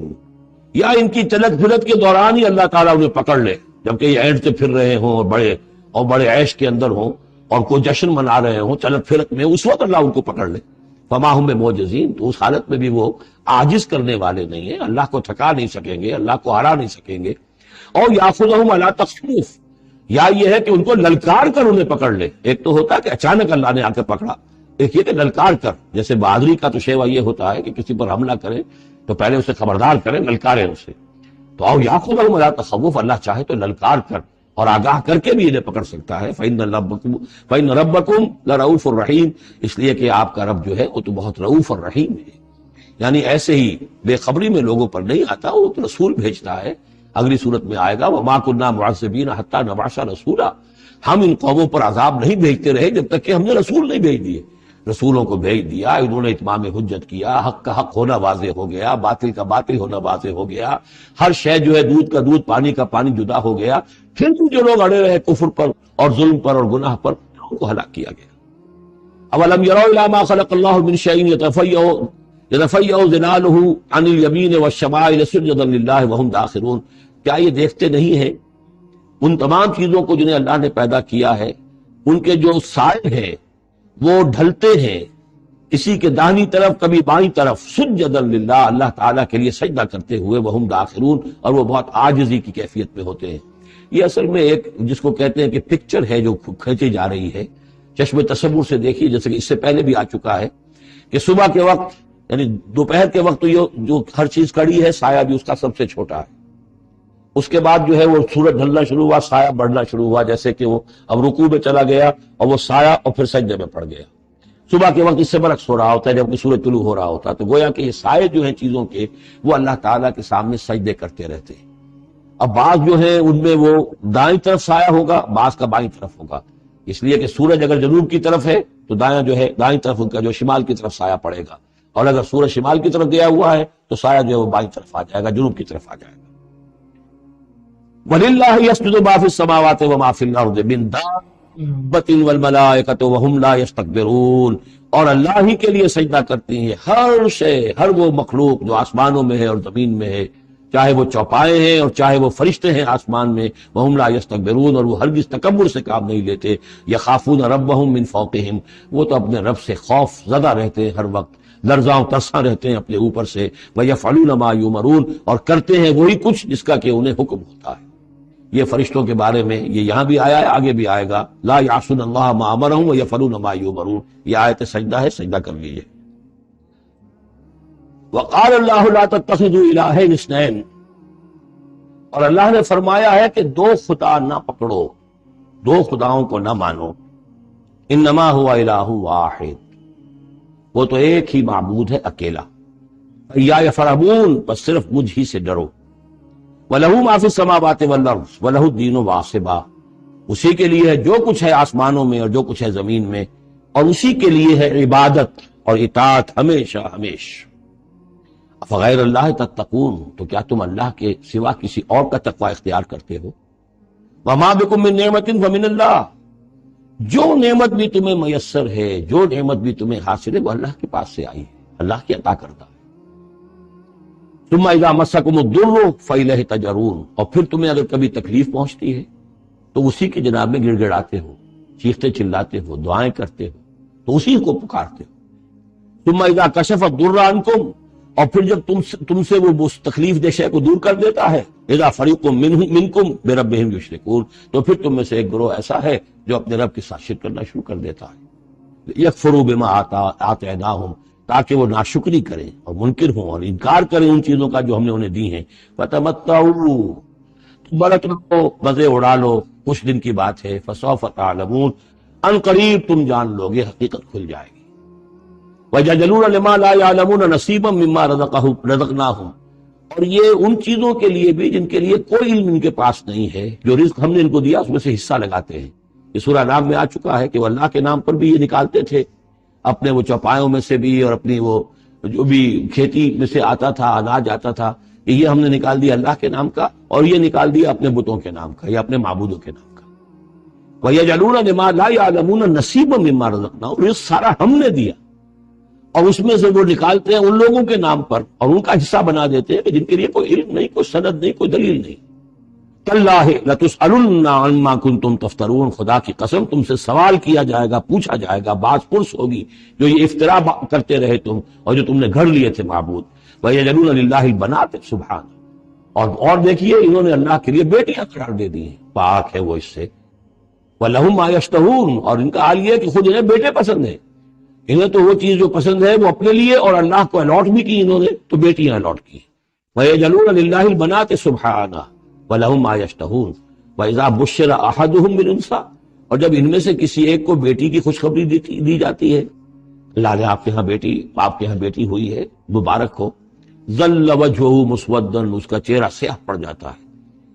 یا ان کی چلت پھرت کے دوران ہی اللہ تعالیٰ انہیں پکڑ لے، جبکہ یہ اینٹتے پھر رہے ہوں اور بڑے عیش کے اندر ہوں اور کوئی جشن منا رہے ہوں چلت پھرت میں، اس وقت اللہ ان کو پکڑ لے. فما ہم بمعجزین، تو اس حالت میں بھی وہ عاجز کرنے والے نہیں ہیں، اللہ کو تھکا نہیں سکیں گے، اللہ کو ہرا نہیں سکیں گے. اور یاخذہم علی تخوف، یا یہ ہے کہ ان کو للکار کر انہیں پکڑ لے. ایک تو ہوتا ہے کہ اچانک اللہ نے آ کے پکڑا، ایک یہ کہ للکار کر، جیسے بہادری کا تو شیوا یہ ہوتا ہے کہ کسی پر حملہ کرے تو پہلے اسے خبردار کریں، للکاریں اسے. تو اور یاخذہم علی تخوف، اللہ چاہے تو للکار کر اور آگاہ کر کے بھی انہیں پکڑ سکتا ہے. فإن ربکم لرؤوف الرحیم، اس لیے کہ آپ کا رب جو ہے وہ تو بہت رؤوف اور رحیم ہے. یعنی ایسے ہی بے خبری میں لوگوں پر نہیں آتا، وہ تو رسول بھیجتا ہے. اگلی صورت میں آئے گا وما كنا معذبین حتی نبعث رسولا، ہم ان قوموں پر عذاب نہیں بھیجتے رہے جب تک کہ ہم نے رسول نہیں بھیج دیے. رسولوں کو بھیج دیا، انہوں نے اتمام حجت کیا، حق کا حق ہونا واضح ہو گیا، باطل کا باطل ہونا واضح ہو گیا، ہر شے جو ہے دودھ کا دودھ پانی کا پانی جدا ہو گیا. پھر بھی جو لوگ اڑے رہے کفر پر اور ظلم پر اور گناہ پر، ان کو ہلاک کیا گیا. اولم یروا الی ما خلق اللہ من شیء یتفیأ ظلالہ عن الیمین والشمائل سجدا للہ وہم داخرون، کیا یہ دیکھتے نہیں ہیں ان تمام چیزوں کو جنہیں اللہ نے پیدا کیا ہے، ان کے جو سائے ہیں وہ ڈھلتے ہیں اسی کے داہنی طرف کبھی بائیں طرف، سجدا للہ اللہ تعالیٰ کے لیے سجدہ کرتے ہوئے، وہم داخرون اور وہ بہت عاجزی کی کیفیت میں ہوتے ہیں۔ یہ اصل میں ایک جس کو کہتے ہیں کہ پکچر ہے جو کھینچی جا رہی ہے، چشم تصور سے دیکھیے، جیسے کہ اس سے پہلے بھی آ چکا ہے کہ صبح کے وقت یعنی دوپہر کے وقت تو یہ جو ہر چیز کھڑی ہے سایہ بھی اس کا سب سے چھوٹا ہے، اس کے بعد جو ہے وہ سورج ڈھلنا شروع ہوا، سایہ بڑھنا شروع ہوا، جیسے کہ وہ اب رکوع میں چلا گیا اور وہ سایہ اور پھر سجدے میں پڑ گیا۔ صبح کے وقت اس سے برعکس ہو رہا ہوتا ہے جبکہ سورج طلوع ہو رہا ہوتا ہے، تو گویا کہ یہ سائے جو ہیں چیزوں کے وہ اللہ تعالیٰ کے سامنے سجدے کرتے رہتے ہیں۔ اب بعض جو ہیں ان میں وہ دائیں طرف سایہ ہوگا، بعض کا بائیں طرف ہوگا، اس لیے کہ سورج اگر جنوب کی طرف ہے تو دایاں جو ہے دائیں طرف ان کا جو شمال کی طرف سایہ پڑے گا، اور اگر سورج شمال کی طرف گیا ہوا ہے تو سایہ جو ہے وہ بائیں طرف آ جائے گا، جنوب کی طرف آ جائے گا۔ وَلِلَّهِ يَسْجُدُ مَا فِي السَّمَاوَاتِ وَمَا فِي الْأَرْضِ مِن دَابَّةٍ وَالْمَلَائِكَةُ وَهُمْ لَا يَسْتَكْبِرُونَ، اور اللہ ہی کے لیے سجدہ کرتی ہیں ہر شے، ہر وہ مخلوق جو آسمانوں میں ہے اور زمین میں ہے، چاہے وہ چوپائے ہیں اور چاہے وہ فرشتے ہیں آسمان میں، وَهُمْ لَا يَسْتَكْبِرُونَ، اور وہ ہرگز تکبر سے کام نہیں لیتے، يَخَافُونَ رَبَّهُم مِّن فَوْقِهِمْ، وہ تو اپنے رب سے خوف زدہ رہتے ہیں، ہر وقت لرزاں و ترساں رہتے ہیں اپنے اوپر سے، وَيَفْعَلُونَ مَا يُؤْمَرُونَ، اور کرتے ہیں وہی کچھ جس کا کہ انہیں حکم ہوتا ہے۔ یہ فرشتوں کے بارے میں یہ یہاں بھی آیا ہے، آگے بھی آئے گا، لا یعصون اللہ ما امرہم ویفعلون ما یؤمرون، یہ آیت سجدہ ہے، سجدہ کر لیجیے۔ وقال اللہ لا تتخذوا الہین اثنین، اور اللہ نے فرمایا ہے کہ دو خدا نہ پکڑو، دو خداؤں کو نہ مانو، انما هو الہ واحد، وہ تو ایک ہی معبود ہے اکیلا، یا فرحبون، بس صرف مجھ ہی سے ڈرو، وَلَهُ مَا فِي السَّمَاوَاتِ وَالْأَرْضِ وَلَهُ الدِّينُ وَاصِبًا، اسی کے لیے ہے جو کچھ ہے آسمانوں میں اور جو کچھ ہے زمین میں، اور اسی کے لیے ہے عبادت اور اطاعت ہمیشہ ہمیشہ۔ فغیر اللہ تتقون، تو کیا تم اللہ کے سوا کسی اور کا تقوی اختیار کرتے ہو؟ وَمَا بِكُم مِّن نِّعْمَةٍ فَمِنَ اللَّهِ، جو نعمت بھی تمہیں میسر ہے، جو نعمت بھی تمہیں حاصل ہے وہ اللہ کے پاس سے آئی ہے، اللہ کی عطا کردہ ہے۔ ثم اذا مسکم الضر فإلیہ تجرون، اور پھر تمہیں اگر کبھی تکلیف پہنچتی ہے تو اسی کے جناب میں گڑ گڑاتے ہو، چیختے چلاتے ہو، دعائیں کرتے ہو، تو اسی کو پکارتے ہو۔ ثم اذا کشف الضر عنکم، اور پھر جب تم سے وہ تکلیف دہ شے کو دور کر دیتا ہے، اذا فریق منکم بربہم یشرکون، تو پھر تم میں سے ایک گروہ ایسا ہے جو اپنے رب کے ساتھ شرک کرنا شروع کر دیتا ہے۔ یکفروا بما آتیناہم، تاکہ وہ ناشکری کریں اور منکر ہوں اور انکار کریں ان چیزوں کا جو ہم نے انہیں دی ہیں۔ فتمتعوا، برت رہو، مزے اڑا لو، کچھ دن کی بات ہے، فسوف تعلمون، ان قریب تم جان لو گے، حقیقت کھل جائے گی۔ وَيَجْعَلُونَ لِمَا لَا يَعْلَمُونَ نَصِيبًا مِّمَّا رَزَقْنَاهُمْ، اور یہ ان چیزوں کے لیے بھی جن کے لیے کوئی علم ان کے پاس نہیں ہے، جو رزق ہم نے ان کو دیا اس میں سے حصہ لگاتے ہیں۔ یہ سورہ نام میں آ چکا ہے کہ وہ اللہ کے نام پر بھی یہ نکالتے تھے، اپنے وہ چوپایوں میں سے بھی اور اپنی وہ جو بھی کھیتی میں سے آتا تھا، اناج آتا تھا، کہ یہ ہم نے نکال دیا اللہ کے نام کا، اور یہ نکال دیا اپنے بتوں کے نام کا یا اپنے معبودوں کے نام کا۔ وَيَجْعَلُونَ لِمَا لَا يَعْلَمُونَ نَصِيبًا مِّمَّا رَزَقْنَاهُمْ، یہ سارا ہم نے دیا، اور اس میں سے وہ نکالتے ہیں ان لوگوں کے نام پر اور ان کا حصہ بنا دیتے ہیں کہ جن کے لیے کوئی علم نہیں، کوئی سند نہیں، کوئی دلیل نہیں۔ تاللہ لتسألن عما کنتم تفترون، خدا کی قسم تم سے سوال کیا جائے گا، پوچھا جائے گا، باز پرس ہوگی جو یہ افترا کرتے رہے تم اور جو تم نے گھڑ لیے تھے معبود۔ وَيَجْعَلُونَ لِلَّهِ الْبَنَاتِ سبحانہ، اور دیکھیے انہوں نے اللہ کے لیے بیٹیاں قرار دے دی ہیں، پاک ہے وہ اس سے۔ وَلَهُم مَّا يَشْتَهُونَ، اور ان کا حال یہ ہے کہ خود انہیں بیٹے پسند ہیں، انہیں تو وہ چیز جو پسند ہے وہ اپنے لیے اور اللہ کو الاٹ بھی کی انہوں نے، تو بیٹیاں الاٹ کی۔ وَيَجْعَلُونَ لِلَّهِ الْبَنَاتِ سُبْحَانَهُ وَلَهُم مَّا يَشْتَهُونَ وَإِذَا بُشِّرَ أَحَدُهُم بِالْأُنثىٰ، اور جب ان میں سے کسی ایک کو بیٹی کی خوشخبری دی جاتی ہے، اللہ نے آپ کے ہاں بیٹی ہوئی ہے، مبارک ہو، ظَلَّ وَجْهُهُ مُسْوَدًّا، اس کا چہرہ سیاہ پڑ جاتا ہے،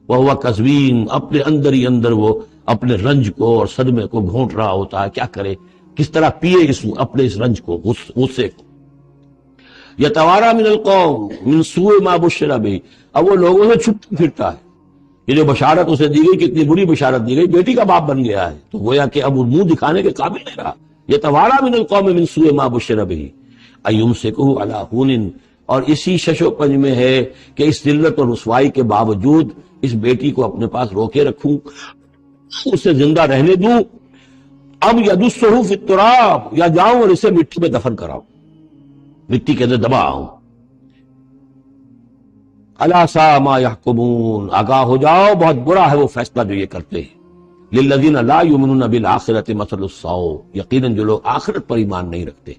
وَهُوَ كَظِيمٌ، اپنے اندر ہی اندر وہ اپنے رنج کو اور صدمے کو گھونٹ رہا ہوتا ہے، کیا کرے، کس طرح پیے اپنے اس رنج کو، غصے کو۔ یتوارا من القوم من سوء ما بشر بہ، اب وہ لوگوں سے چھپتا پھرتا ہے، یہ جو بشارت اسے دی گئی، کتنی بری بشارت دی گئی، بیٹی کا باپ بن گیا ہے، تو گویا کہ اب وہ منہ دکھانے کے قابل نہیں رہا، یتوارا من القوم من سوء ما بشر بہ ایمسکہ علی ہون، اور اسی شش و پنج میں ہے کہ اس ذلت اور رسوائی کے باوجود اس بیٹی کو اپنے پاس روکے رکھوں، اسے زندہ رہنے دوں، اب یدسہ فی التراب، یا جاؤں اور اسے مٹی میں دفن کراؤں، مٹی کے اندر دبا آؤں۔ الا ساء ما یحکمون، آگاہ ہو جاؤ بہت برا ہے وہ فیصلہ جو یہ کرتے ہیں۔ للذین لا یؤمنون بالآخرۃ مثل السوء، یقیناً جو لوگ آخرت پر ایمان نہیں رکھتے۔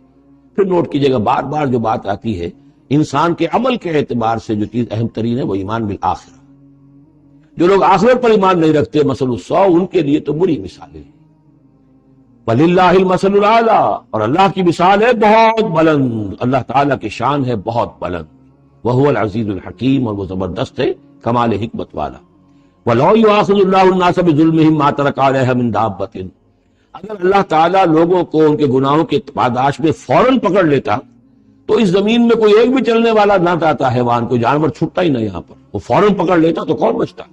پھر نوٹ کیجئے گا بار بار جو بات آتی ہے، انسان کے عمل کے اعتبار سے جو چیز اہم ترین ہے وہ ایمان بالآخرہ۔ جو لوگ آخرت پر ایمان نہیں رکھتے مثل السوء، ان کے لیے تو بری مثالیں ہیں۔ وَلِلَّهِ الْمَثَلُ الْأَعْلَىٰ، اور اللہ کی مثال ہے بہت بلند، اللہ تعالیٰ کی شان ہے بہت بلند۔ وَهُوَ الْعَزِيزُ الْحَكِيمُ، اور وہ زبردست ہے کمال حکمت والا۔ وَلَوْ يُؤَاخِذُ اللَّهُ النَّاسَ بِظُلْمِهِمْ مَا تَرَكَ عَلَيْهَا مِن دَابَّةٍ، اگر اللہ تعالیٰ لوگوں کو ان کے گناہوں کے پاداش میں فوراً پکڑ لیتا تو اس زمین میں کوئی ایک بھی چلنے والا نہ آتا، حیوان کوئی جانور چھٹتا ہی نہ، یہاں پر وہ فوراً پکڑ لیتا تو کون بچتا؟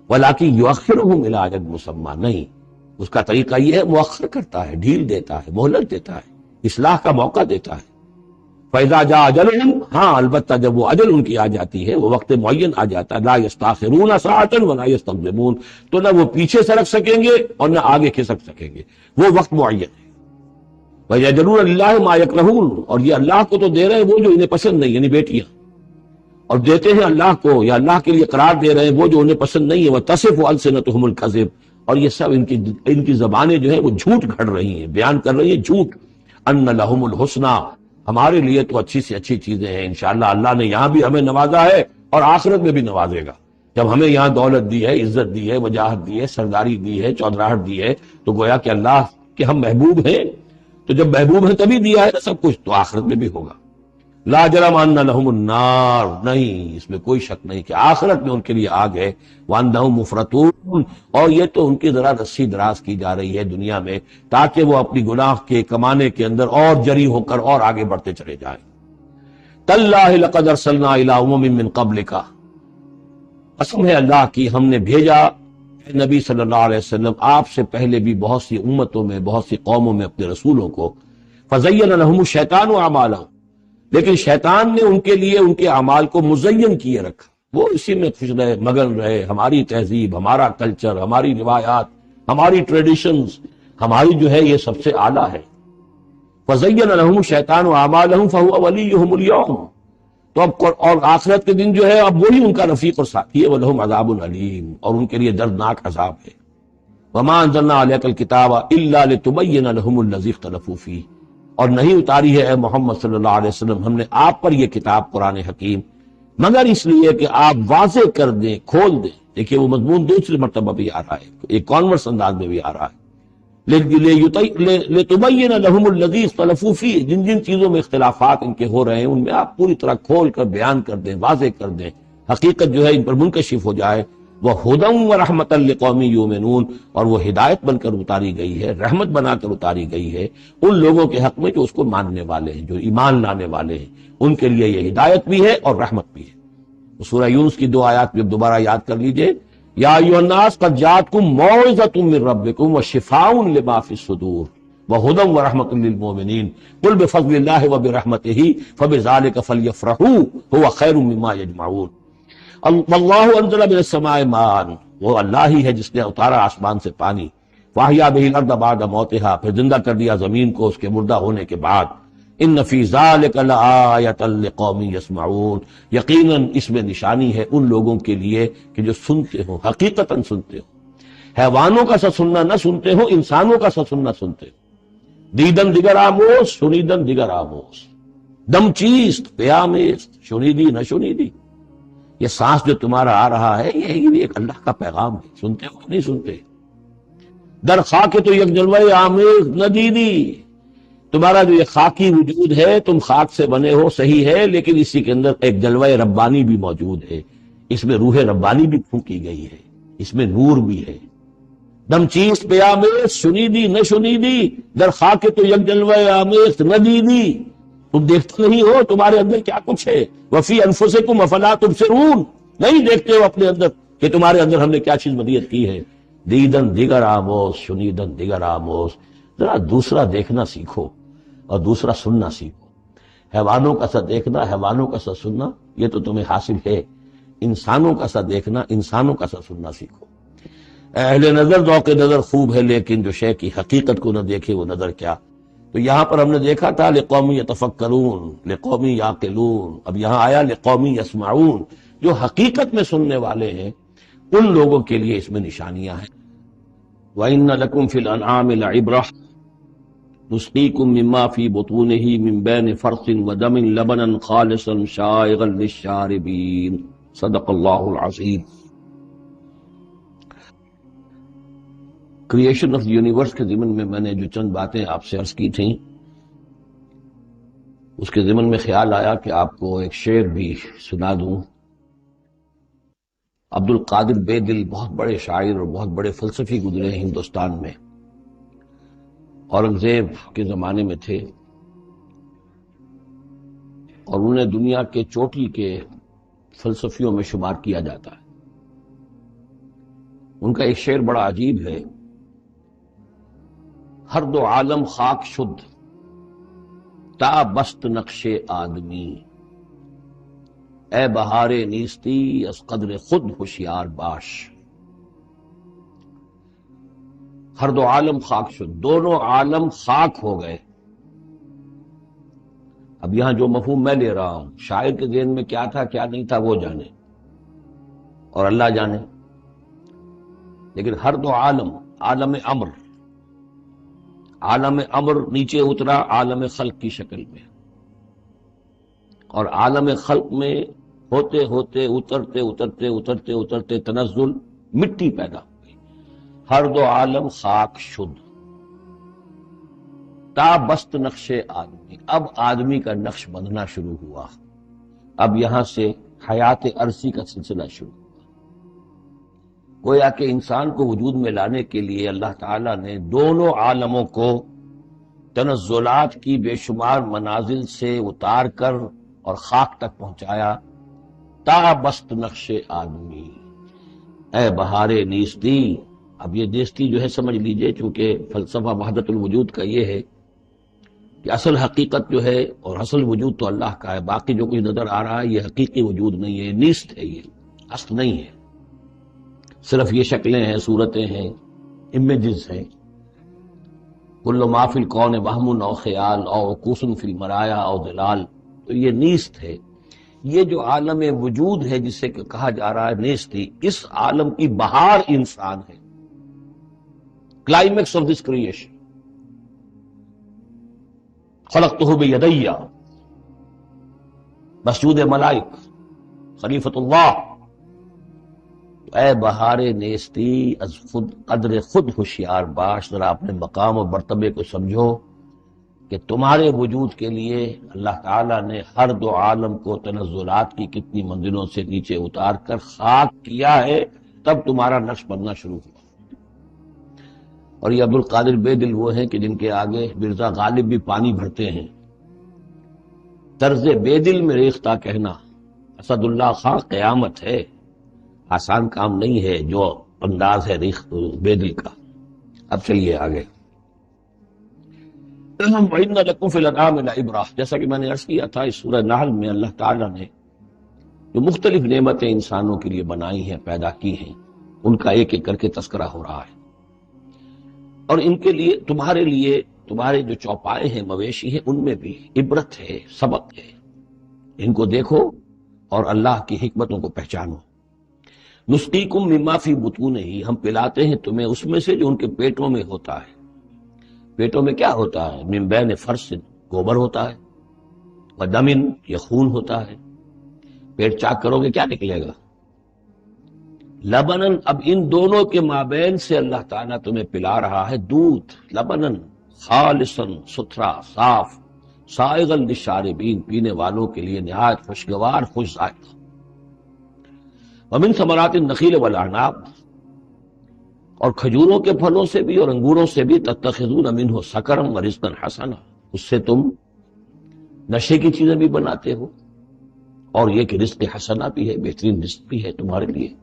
وَلَٰكِن يُؤَخِّرُهُمْ إِلَىٰ أَجَلٍ مُّسَمًّى، نہیں، اس کا طریقہ یہ ہے مؤخر کرتا ہے، ڈھیل دیتا ہے، مہلت دیتا ہے، اصلاح کا موقع دیتا ہے۔ فَإِذَا جَاءَ أَجَلُهُمْ، ہاں البتہ جب وہ اجل ان کی آ جاتی ہے، وہ وقت معین آ جاتا ہے، لَا يَسْتَأْخِرُونَ سَاعَةً وَلَا يَسْتَقْدِمُونَ، تو نہ وہ پیچھے سرک سکیں گے اور نہ آگے کھسک سکیں گے، وہ وقت معین ہے۔ وَيَجْعَلُونَ لِلَّهِ مَا يَكْرَهُونَ، اور یہ اللہ کو تو دے رہے ہیں وہ جو انہیں پسند نہیں، یعنی بیٹیاں، اور دیتے ہیں اللہ کو یا اللہ کے لیے قرار دے رہے ہیں وہ جو انہیں پسند نہیں ہے۔ وَتَصِفُ أَلْسِنَتُهُمُ الْكَذِبَ، اور یہ سب ان کی زبانیں جو ہیں وہ جھوٹ گھڑ رہی ہیں، بیان کر رہی ہیں جھوٹ۔ أَنَّ لَهُمُ الْحُسْنَى، ہمارے لیے تو اچھی سے اچھی چیزیں ہیں، انشاءاللہ اللہ نے یہاں بھی ہمیں نوازا ہے اور آخرت میں بھی نوازے گا۔ جب ہمیں یہاں دولت دی ہے، عزت دی ہے، وجاہت دی ہے، سرداری دی ہے، چودراہٹ دی ہے، تو گویا کہ اللہ کے ہم محبوب ہیں، تو جب محبوب ہیں تبھی دیا ہے سب کچھ، تو آخرت میں بھی ہوگا۔ لا جرم ان لهم النار، نہیں اس میں کوئی شک نہیں کہ آخرت میں ان کے لیے آگ ہے۔ وانہم مفرطون، اور یہ تو ان کی ذرا رسی دراز کی جا رہی ہے دنیا میں تاکہ وہ اپنی گناہ کے کمانے کے اندر اور جری ہو کر اور آگے بڑھتے چلے جائیں۔ تاللہ لقد ارسلنا الی امم من قبلک، قسم ہے اللہ کی ہم نے بھیجا اے نبی صلی اللہ علیہ وسلم آپ سے پہلے بھی بہت سی امتوں میں، بہت سی قوموں میں اپنے رسولوں کو۔ فزین لهم الشیطان اعمالهم، لیکن شیطان نے ان کے لیے ان کے اعمال کو مزین کیے رکھا، وہ اسی میں خوش رہے، مگن رہے، ہماری تہذیب، ہمارا کلچر، ہماری روایات، ہماری ٹریڈیشنز، ہماری جو ہے یہ سب سے اعلیٰ ہے۔ فزین لهم الشیطان اعمالهم فهو ولیہم اليوم، تو اب اور آخرت کے دن جو ہے اب وہی ان کا رفیق اور ساتھی ہے۔ وَلَهُمْ عَذَابٌ عَلِيمٌ، اور ان کے لیے دردناک عذاب ہے۔ وَمَا أَنزَلْنَا عَلَيْكَ الْكِتَابَ إِلَّا لِتُبَيِّنَ لَهُمُ الَّذِي اخْتَلَفُوا فِيهِ، اور نہیں اتاری ہے اے محمد صلی اللہ علیہ وسلم ہم نے آپ پر یہ کتاب قرآن حکیم مگر اس لیے کہ آپ واضح کر دیں، کھول دیں۔ دیکھیے وہ مضمون دوسری مرتبہ بھی آ رہا ہے، ایک کانورس انداز میں بھی آ رہا ہے، لِتُبَيِّنَ لَهُمُ الَّذِي اخْتَلَفُوا فِيهِ، جن جن چیزوں میں اختلافات ان کے ہو رہے ہیں ان میں آپ پوری طرح کھول کر بیان کر دیں، واضح کر دیں، حقیقت جو ہے ان پر منکشف ہو جائے۔ وَهُدًى وَرَحْمَةً لِقَوْمٍ يُؤْمِنُونَ، اور وہ ہدایت بن کر اتاری گئی ہے، رحمت بنا کر اتاری گئی ہے ان لوگوں کے حق میں جو اس کو ماننے والے ہیں، جو ایمان لانے والے ہیں، ان کے لیے یہ ہدایت بھی ہے اور رحمت بھی ہے۔ سورہ یونس کی 2 آیات بھی اب دوبارہ یاد کر لیجئے۔ یا ایھا الناس قد جاءتکم موعظۃ من ربکم وشفاء لما فی الصدور وہدی ورحمۃ للمؤمنین قل بفضل اللہ وبرحمتہ فبذلک فلیفرحوا ھو خیر مما یجمعون۔ واللہ انزل من السماء ماء، وہ اللہ ہی ہے جس نے اتارا آسمان سے پانی۔ فاحیا بہ الارض بعد موتہا، پھر زندہ کر دیا زمین کو اس کے مردہ ہونے کے بعد۔ ان فی ذلک لآیۃ لقوم یسمعون، یقیناً اس میں نشانی ہے ان لوگوں کے لیے کہ جو سنتے ہوں، حقیقتاً سنتے ہوں، حیوانوں کا سا سننا نہ سنتے ہوں، انسانوں کا سا سننا سنتے ہوں۔ دیدن دیگر آموز، شنیدن دیگر آموز، دم چیست پیامیست، شنیدی نہ شنیدی۔ یہ سانس جو تمہارا آ رہا ہے یہ بھی ایک اللہ کا پیغام ہے، سنتے ہو نہیں سنتے؟ در خاک تو یک جلوہ آمیز ندیدی، تمہارا جو یہ خاکی وجود ہے تم خاک سے بنے ہو صحیح ہے، لیکن اسی کے اندر ایک جلوہ ربانی بھی موجود ہے، اس میں روح ربانی بھی پھونکی گئی ہے، اس میں نور بھی ہے۔ دم چیز پہ آمیز، شنیدی نہ شنیدی، در خاک تو یک جلوہ آمیز ندیدی، تم دیکھتے نہیں ہو تمہارے اندر کیا کچھ ہے۔ وفی انفسکم افلا تبصرون، نہیں دیکھتے ہو اپنے اندر کہ تمہارے اندر ہم نے کیا چیز مدیت کی ہے۔ دیدن دیگر آموز، شنیدن دیگر آموز، ذرا دوسرا دیکھنا سیکھو اور دوسرا سننا سیکھو. حیوانوں کا سا دیکھنا، حیوانوں کا سا سننا، یہ تو تمہیں حاصل ہے. انسانوں کا سا دیکھنا، انسانوں کا سا سننا سیکھو. اہل نظر ذوق نظر خوب ہے، لیکن جو شے کی حقیقت کو نہ دیکھے وہ نظر کیا. تو یہاں پر ہم نے دیکھا تھا لقوم یتفکرون، لقوم یعقلون. اب یہاں آیا لقوم یسمعون، جو حقیقت میں سننے والے ہیں ان لوگوں کے لیے اس میں نشانیاں ہیں. وَإِنَّ لَكُمْ فِي الْأَنْعَامِ لَعِبْرَةً نُسْقِيكُم مِّمَّا فِي بُطُونِهِ مِن بَيْنِ فَرْثٍ وَدَمٍ لَبَنًا خَالِصًا شَائِغًا لِّلشَّارِبِينَ. صدق اللہ العظیم. کریشن آف یونیورس کے ضمن میں نے جو چند باتیں آپ سے عرض کی تھیں، اس کے ضمن میں خیال آیا کہ آپ کو ایک شعر بھی سنا دوں. عبد القادر بے دل بہت بڑے شاعر اور بہت بڑے فلسفی گزرے ہیں ہندوستان میں. اورنگزیب کے زمانے میں تھے اور انہیں دنیا کے چوٹی کے فلسفیوں میں شمار کیا جاتا ہے. ان کا ایک شعر بڑا عجیب ہے. ہر دو عالم خاک شد تا بست نقش آدمی، اے بہار نیستی از قدر خود ہوشیار باش. ہر دو عالم خاک شد، دونوں عالم خاک ہو گئے. اب یہاں جو مفہوم میں لے رہا ہوں، شاعر کے ذہن میں کیا تھا کیا نہیں تھا وہ جانے اور اللہ جانے. لیکن ہر دو عالم، عالم امر، عالم امر نیچے اترا عالم خلق کی شکل میں، اور عالم خلق میں ہوتے ہوتے اترتے اترتے اترتے اترتے تنزل مٹی پیدا ہو گئی. ہر دو عالم خاک شد تا بست نقش آدمی، اب آدمی کا نقش بندھنا شروع ہوا. اب یہاں سے حیات عرضی کا سلسلہ شروع ہوا. گویا کہ انسان کو وجود میں لانے کے لیے اللہ تعالیٰ نے دونوں عالموں کو تنزلات کی بے شمار منازل سے اتار کر اور خاک تک پہنچایا. تا بست نقش آدمی، اے بہار نیستی. اب یہ نیستی جو ہے سمجھ لیجئے، چونکہ فلسفہ وحدت الوجود کا یہ ہے کہ اصل حقیقت جو ہے اور اصل وجود تو اللہ کا ہے، باقی جو کچھ نظر آ رہا ہے یہ حقیقی وجود نہیں ہے، نیست ہے، یہ اصل نہیں ہے. صرف یہ شکلیں ہیں، صورتیں ہیں، امیجز ہیں. کل ما فی الکون وہم او خیال او عکوس فی المرایا او ظلال. تو یہ نیست ہے. یہ جو عالم وجود ہے جسے کہ کہا جا رہا ہے نیستی، اس عالم کی بہار انسان ہے، کلائمیکس آف دس کریشن. خلقتہ بیدی، مسجود ملائک، خلیفۃ اللہ. اے بہار نیستی از خود قدر خود ہوشیار باش. ذرا اپنے مقام و مرتبے کو سمجھو کہ تمہارے وجود کے لیے اللہ تعالیٰ نے ہر دو عالم کو تنزلات کی کتنی منزلوں سے نیچے اتار کر خاک کیا ہے، تب تمہارا نقش بننا شروع ہوا. اور یہ عبد القادر بے دل وہ ہیں کہ جن کے آگے مرزا غالب بھی پانی بھرتے ہیں. طرز بے دل میں ریختہ کہنا اسد اللہ خان قیامت ہے، آسان کام نہیں ہے جو انداز ہے ریخت بے دل کا. اب چلیے آگے. وَإِنَّ لَكُمْ فِي الْأَنْعَامِ لَعِبْرَةً، جیسا کہ میں نے عرض کیا تھا، اس سورہ نحل میں اللہ تعالیٰ نے جو مختلف نعمتیں انسانوں کے لیے بنائی ہیں، پیدا کی ہیں، ان کا ایک ایک کر کے تذکرہ ہو رہا ہے. اور ان کے لیے تمہارے جو چوپائے ہیں، مویشی ہیں، ان میں بھی عبرت ہے، سبق ہے. ان کو دیکھو اور اللہ کی حکمتوں کو پہچانو. نسقیکم مما فی بطونہ، ہم پلاتے ہیں تمہیں اس میں سے جو ان کے پیٹوں میں ہوتا ہے. پیٹوں میں کیا ہوتا ہے؟ من بین فرث، گوبر ہوتا ہے، ودم، یہ خون ہوتا ہے. پیٹ چاک کرو گے کیا نکلے گا؟ لبنن، اب ان دونوں کے مابین سے اللہ تعالیٰ تمہیں پلا رہا ہے دودھ. لبنن خالصا، ستھرا، صاف، سائغا للشاربین، پینے والوں کے لیے نہایت خوشگوار، خوش ذائقہ. ومن ثمرات النخیل والاعناب، اور کھجوروں کے پھلوں سے بھی اور انگوروں سے بھی. تتخذون منہ سکرا ورزقا حسنا، اس سے تم نشے کی چیزیں بھی بناتے ہو اور یہ کہ رزق حسنا بھی ہے، بہترین رزق بھی ہے تمہارے لیے.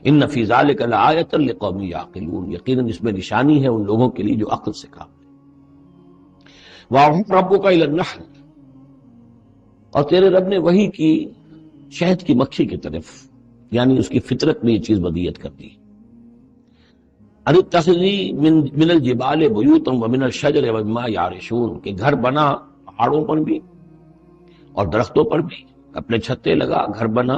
ان فی ذلک لآیۃ لقوم یعقلون، یقیناً اس میں نشانی ہے ان لوگوں کے لیے جو عقل سے کام لے۔ وَأَوْحَىٰ رَبُّكَ إِلَى النَّحْلِ، اور تیرے رب نے وحی کی شہد کی مکھی کی طرف، یعنی اس کی فطرت میں یہ چیز بدیت کر دی، ان اتخذی من الجبال بیوتا ومن الشجر ومما یعرشون، کہ گھر بنا پہاڑوں پر بھی اور درختوں پر بھی، اپنے چھتے لگا، گھر بنا،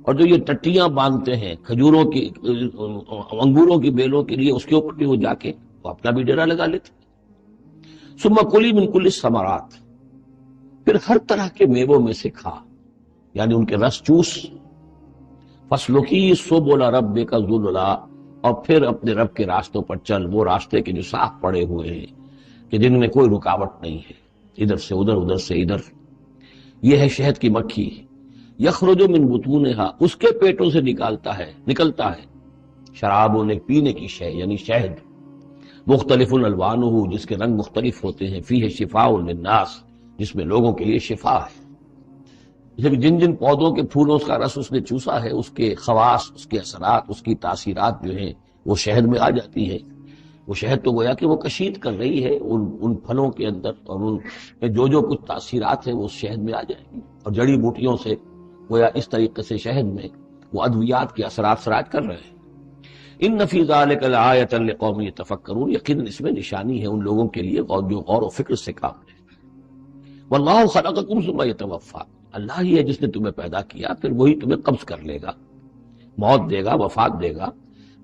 اور جو یہ ٹٹیاں باندھتے ہیں کھجوروں کی انگوروں کی بیلوں کے لیے، اس کے اوپر بھی وہ جا کے وہ اپنا بھی ڈیرا لگا لیتے۔ ثم کلی من کل الثمرات، پھر ہر طرح کے میووں میں سے کھا، یعنی ان کے رس چوس، فسلکی سبل ربک ذللا، اور پھر اپنے رب کے راستوں پر چل، وہ راستے کے جو صاف پڑے ہوئے ہیں کہ جن میں کوئی رکاوٹ نہیں ہے، ادھر سے ادھر، ادھر سے ادھر۔ یہ ہے شہد کی مکھی، یخرج من بطونہا، اس کے پیٹوں سے نکلتا ہے شراب، پینے کی شے یعنی شہد، مختلف الوانہ، جس کے رنگ مختلف ہوتے ہیں، فیہ شفاء للناس، جس میں لوگوں کے لیے شفا ہے۔ جیسے کہ جن جن پودوں کے پھولوں کا رس اس نے چوسا ہے، اس کے خواص، اس کے اثرات، اس کی تاثیرات جو ہیں وہ شہد میں آ جاتی ہے۔ وہ شہد تو گویا کہ وہ کشید کر رہی ہے ان پھلوں کے اندر، اور ان میں جو کچھ تاثیرات ہیں وہ اس شہد میں آ جائیں گی، اور جڑی بوٹیوں سے گویا اس طریقے سے شہد میں وہ ادویات کے اثرات سراج کر رہے ہیں۔ ان فی ذلک لآیۃ لقوم یتفکرون، یقیناً اس میں نشانی ہے ان لوگوں کے لیے جو غور و فکر سے کام لیں۔ واللہ خلقکم ثم یتوفیکم، اللہ ہی ہے جس نے تمہیں پیدا کیا، پھر وہی تمہیں قبض کر لے گا، موت دے گا، وفات دے گا۔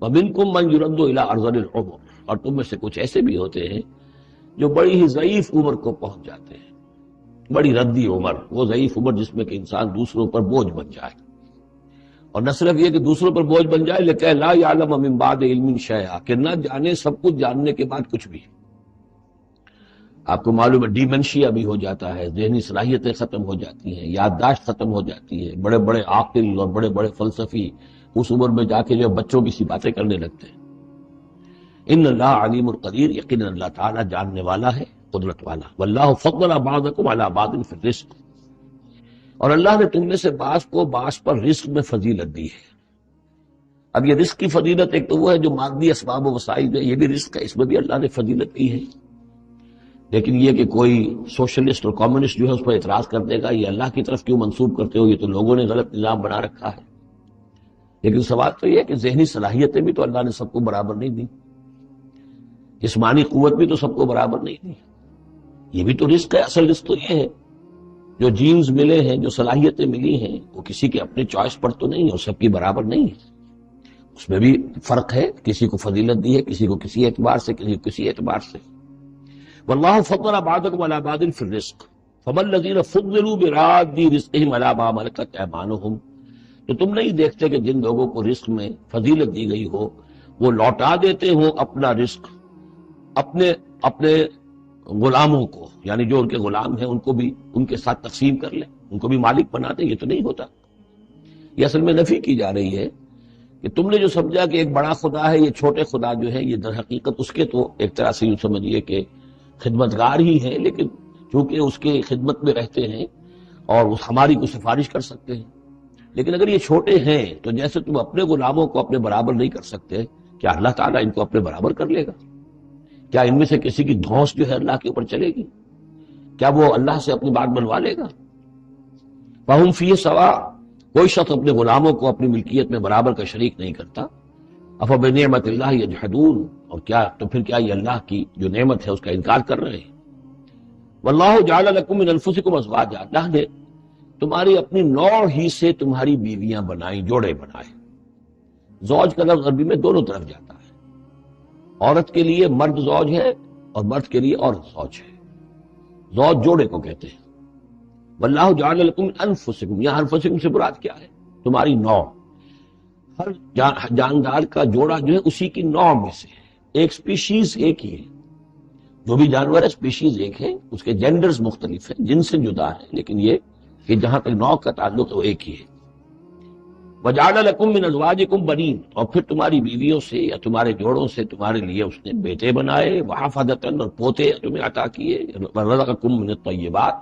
ومنکم من یرد الی ارذل العمر، اور تم میں سے کچھ ایسے بھی ہوتے ہیں جو بڑی ہی ضعیف عمر کو پہنچ جاتے ہیں، بڑی ردی عمر، وہ ضعیف عمر جس میں کہ انسان دوسروں پر بوجھ بن جائے، اور نہ صرف یہ کہ دوسروں پر بوجھ بن جائے، لیکن لا یعلم من بعد علم شیئا، کہ نہ جانے سب کچھ جاننے کے بعد کچھ بھی۔ آپ کو معلوم ہے ڈیمنشیا بھی ہو جاتا ہے، ذہنی صلاحیتیں ختم ہو جاتی ہیں، یادداشت ختم ہو جاتی ہے، بڑے بڑے عاقل اور بڑے بڑے فلسفی اس عمر میں جا کے جو بچوں کی سی باتیں کرنے لگتے ہیں۔ ان اللہ علیم القدیر، یقینا اللہ تعالیٰ جاننے والا ہے، قدرت والا۔ واللہ فضل بعضکم علی بعض فی الرزق، اور اللہ نے تم میں سے بعض کو بعض پر رزق میں فضیلت دی ہے۔ اب یہ رزق کی فضیلت ایک تو وہ ہے جو مادی اسباب و وسائل ہے، یہ بھی رزق ہے، اس میں بھی اللہ نے فضیلت دی ہے۔ لیکن یہ کہ کوئی سوشلسٹ اور کمیونسٹ جو ہے اس پر اعتراض کر دے گا، یہ اللہ کی طرف کیوں منسوب کرتے ہو، یہ تو لوگوں نے غلط نظام بنا رکھا ہے۔ لیکن سوال تو یہ ہے کہ ذہنی صلاحیتیں بھی تو اللہ نے سب کو برابر نہیں دی، جسمانی قوت بھی تو سب کو برابر نہیں دی، یہ بھی تو رزق ہے۔ اصل رزق تو یہ ہے جو جینز ملے ہیں، جو صلاحیتیں ملی ہیں، وہ کسی کے اپنے چوائس پر تو نہیں ہے، اور سب کی برابر نہیں ہے، اس میں بھی فرق ہے، کسی کو فضیلت دی ہے، کسی کو کسی اعتبار سے، کسی کو کسی اعتبار سے۔ واللہ فضل بعضکم علی بعض فی الرزق فما الذین فضلوا براد رزقہم علی ما ملکت ایمانہم، تو تم نہیں دیکھتے کہ جن لوگوں کو رزق میں فضیلت دی گئی ہو وہ لوٹا دیتے ہوں اپنا رزق اپنے غلاموں کو، یعنی جو ان کے غلام ہیں ان کو بھی ان کے ساتھ تقسیم کر لیں، ان کو بھی مالک بنا دیں۔ یہ تو نہیں ہوتا، یہ اصل میں نفی کی جا رہی ہے کہ تم نے جو سمجھا کہ ایک بڑا خدا ہے، یہ چھوٹے خدا جو ہے، یہ در حقیقت اس کے تو ایک طرح سے یوں سمجھیے کہ خدمتگار ہی ہیں، لیکن چونکہ اس کے خدمت میں رہتے ہیں اور اس ہماری کو سفارش کر سکتے ہیں۔ لیکن اگر یہ چھوٹے ہیں تو جیسے تم اپنے غلاموں کو اپنے برابر نہیں کر سکتے، کیا اللہ تعالیٰ ان کو اپنے برابر کر لے گا؟ کیا ان میں سے کسی کی دھونس جو ہے اللہ کے اوپر چلے گی؟ کیا وہ اللہ سے اپنی بات بنوا لے گا؟ فَهُمْ فِيهِ سَوَاءٌ، کوئی شخص اپنے غلاموں کو اپنی ملکیت میں برابر کا شریک نہیں کرتا۔ أَفَبِنِعْمَةِ اللَّهِ يَجْحَدُونَ، اور کیا تو پھر کیا یہ اللہ کی جو نعمت ہے اس کا انکار کر رہے ہیں۔ وَاللَّهُ جَعَلَ لَكُم مِّنْ أَنفُسِكُمْ أَزْوَاجًا، اللہ نے تمہاری اپنی نوع ہی سے تمہاری بیویاں بنائیں، جوڑے بنائے۔ زوج کا لفظ عربی میں دونوں طرف جاتا ہے، عورت کے لیے مرد زوج ہے اور مرد کے لیے عورت زوج ہے، زوج جوڑے کو کہتے ہیں۔ واللہ جعل لکم من انفسکم، یہاں انفسکم سے مراد کیا ہے؟ تمہاری نوع، ہر جاندار کا جوڑا جو ہے اسی کی نوع میں سے ہے، ایک سپیشیز ایک ہی ہے، جو بھی جانور ہے سپیشیز ایک ہے، اس کے جینڈرز مختلف ہیں، جن سے جدا ہے، لیکن یہ کہ جہاں تک نوع کا تعلق ہے وہ ایک ہی ہے۔ وَجَعَلَ لَكُم مِّنْ أَزْوَاجِكُمْ بَنِينَ، اور پھر تمہاری بیویوں سے یا تمہارے جوڑوں سے تمہارے لیے اس نے بیٹے بنائے، وَحَفَدَةً، اور پوتے تمہیں عطا کیے، وَرَزَقَكُم مِّنَ الطَّيِّبَاتِ،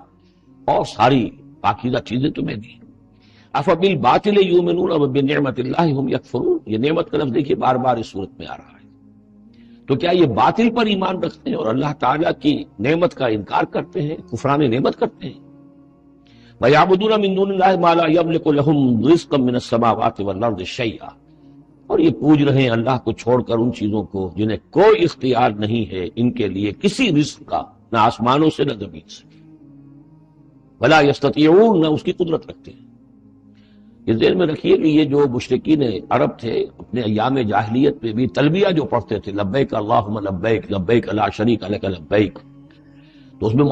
اور ساری پاکیزہ چیزیں تمہیں دی۔ افبالباطل یؤمنون وبنعمت اللہ ہم یکفرون، یہ نعمت کا لفظ دیکھیے بار بار اس صورت میں آ رہا ہے۔ تو کیا یہ باطل پر ایمان رکھتے ہیں اور اللہ تعالیٰ کی نعمت کا انکار کرتے ہیں، کفران نعمت کرتے ہیں؟ وَيَعْبُدُونَ مِن دُونِ اللَّهِ مَا لَا يَمْلِكُ لَهُمْ رِزْقًا مِّنَ السَّمَاوَاتِ وَالْأَرْضِ شَيْئًا، اور یہ پوج رہے ہیں اللہ کو چھوڑ کر ان چیزوں کو جنہیں کوئی اختیار نہیں ہے ان کے لیے کسی رزق کا، نہ آسمانوں سے نہ زمین سے، وَلَا يَسْتَطِيعُونَ، نہ اس کی قدرت رکھتے ہیں۔ یہ ذہن میں رکھیے کہ یہ جو مشرکین عرب تھے اپنے ایام جاہلیت میں بھی تلبیہ جو پڑھتے تھے، لبیک اللہم لبیک لبیک لا شریک لک لبیک، تو اس میں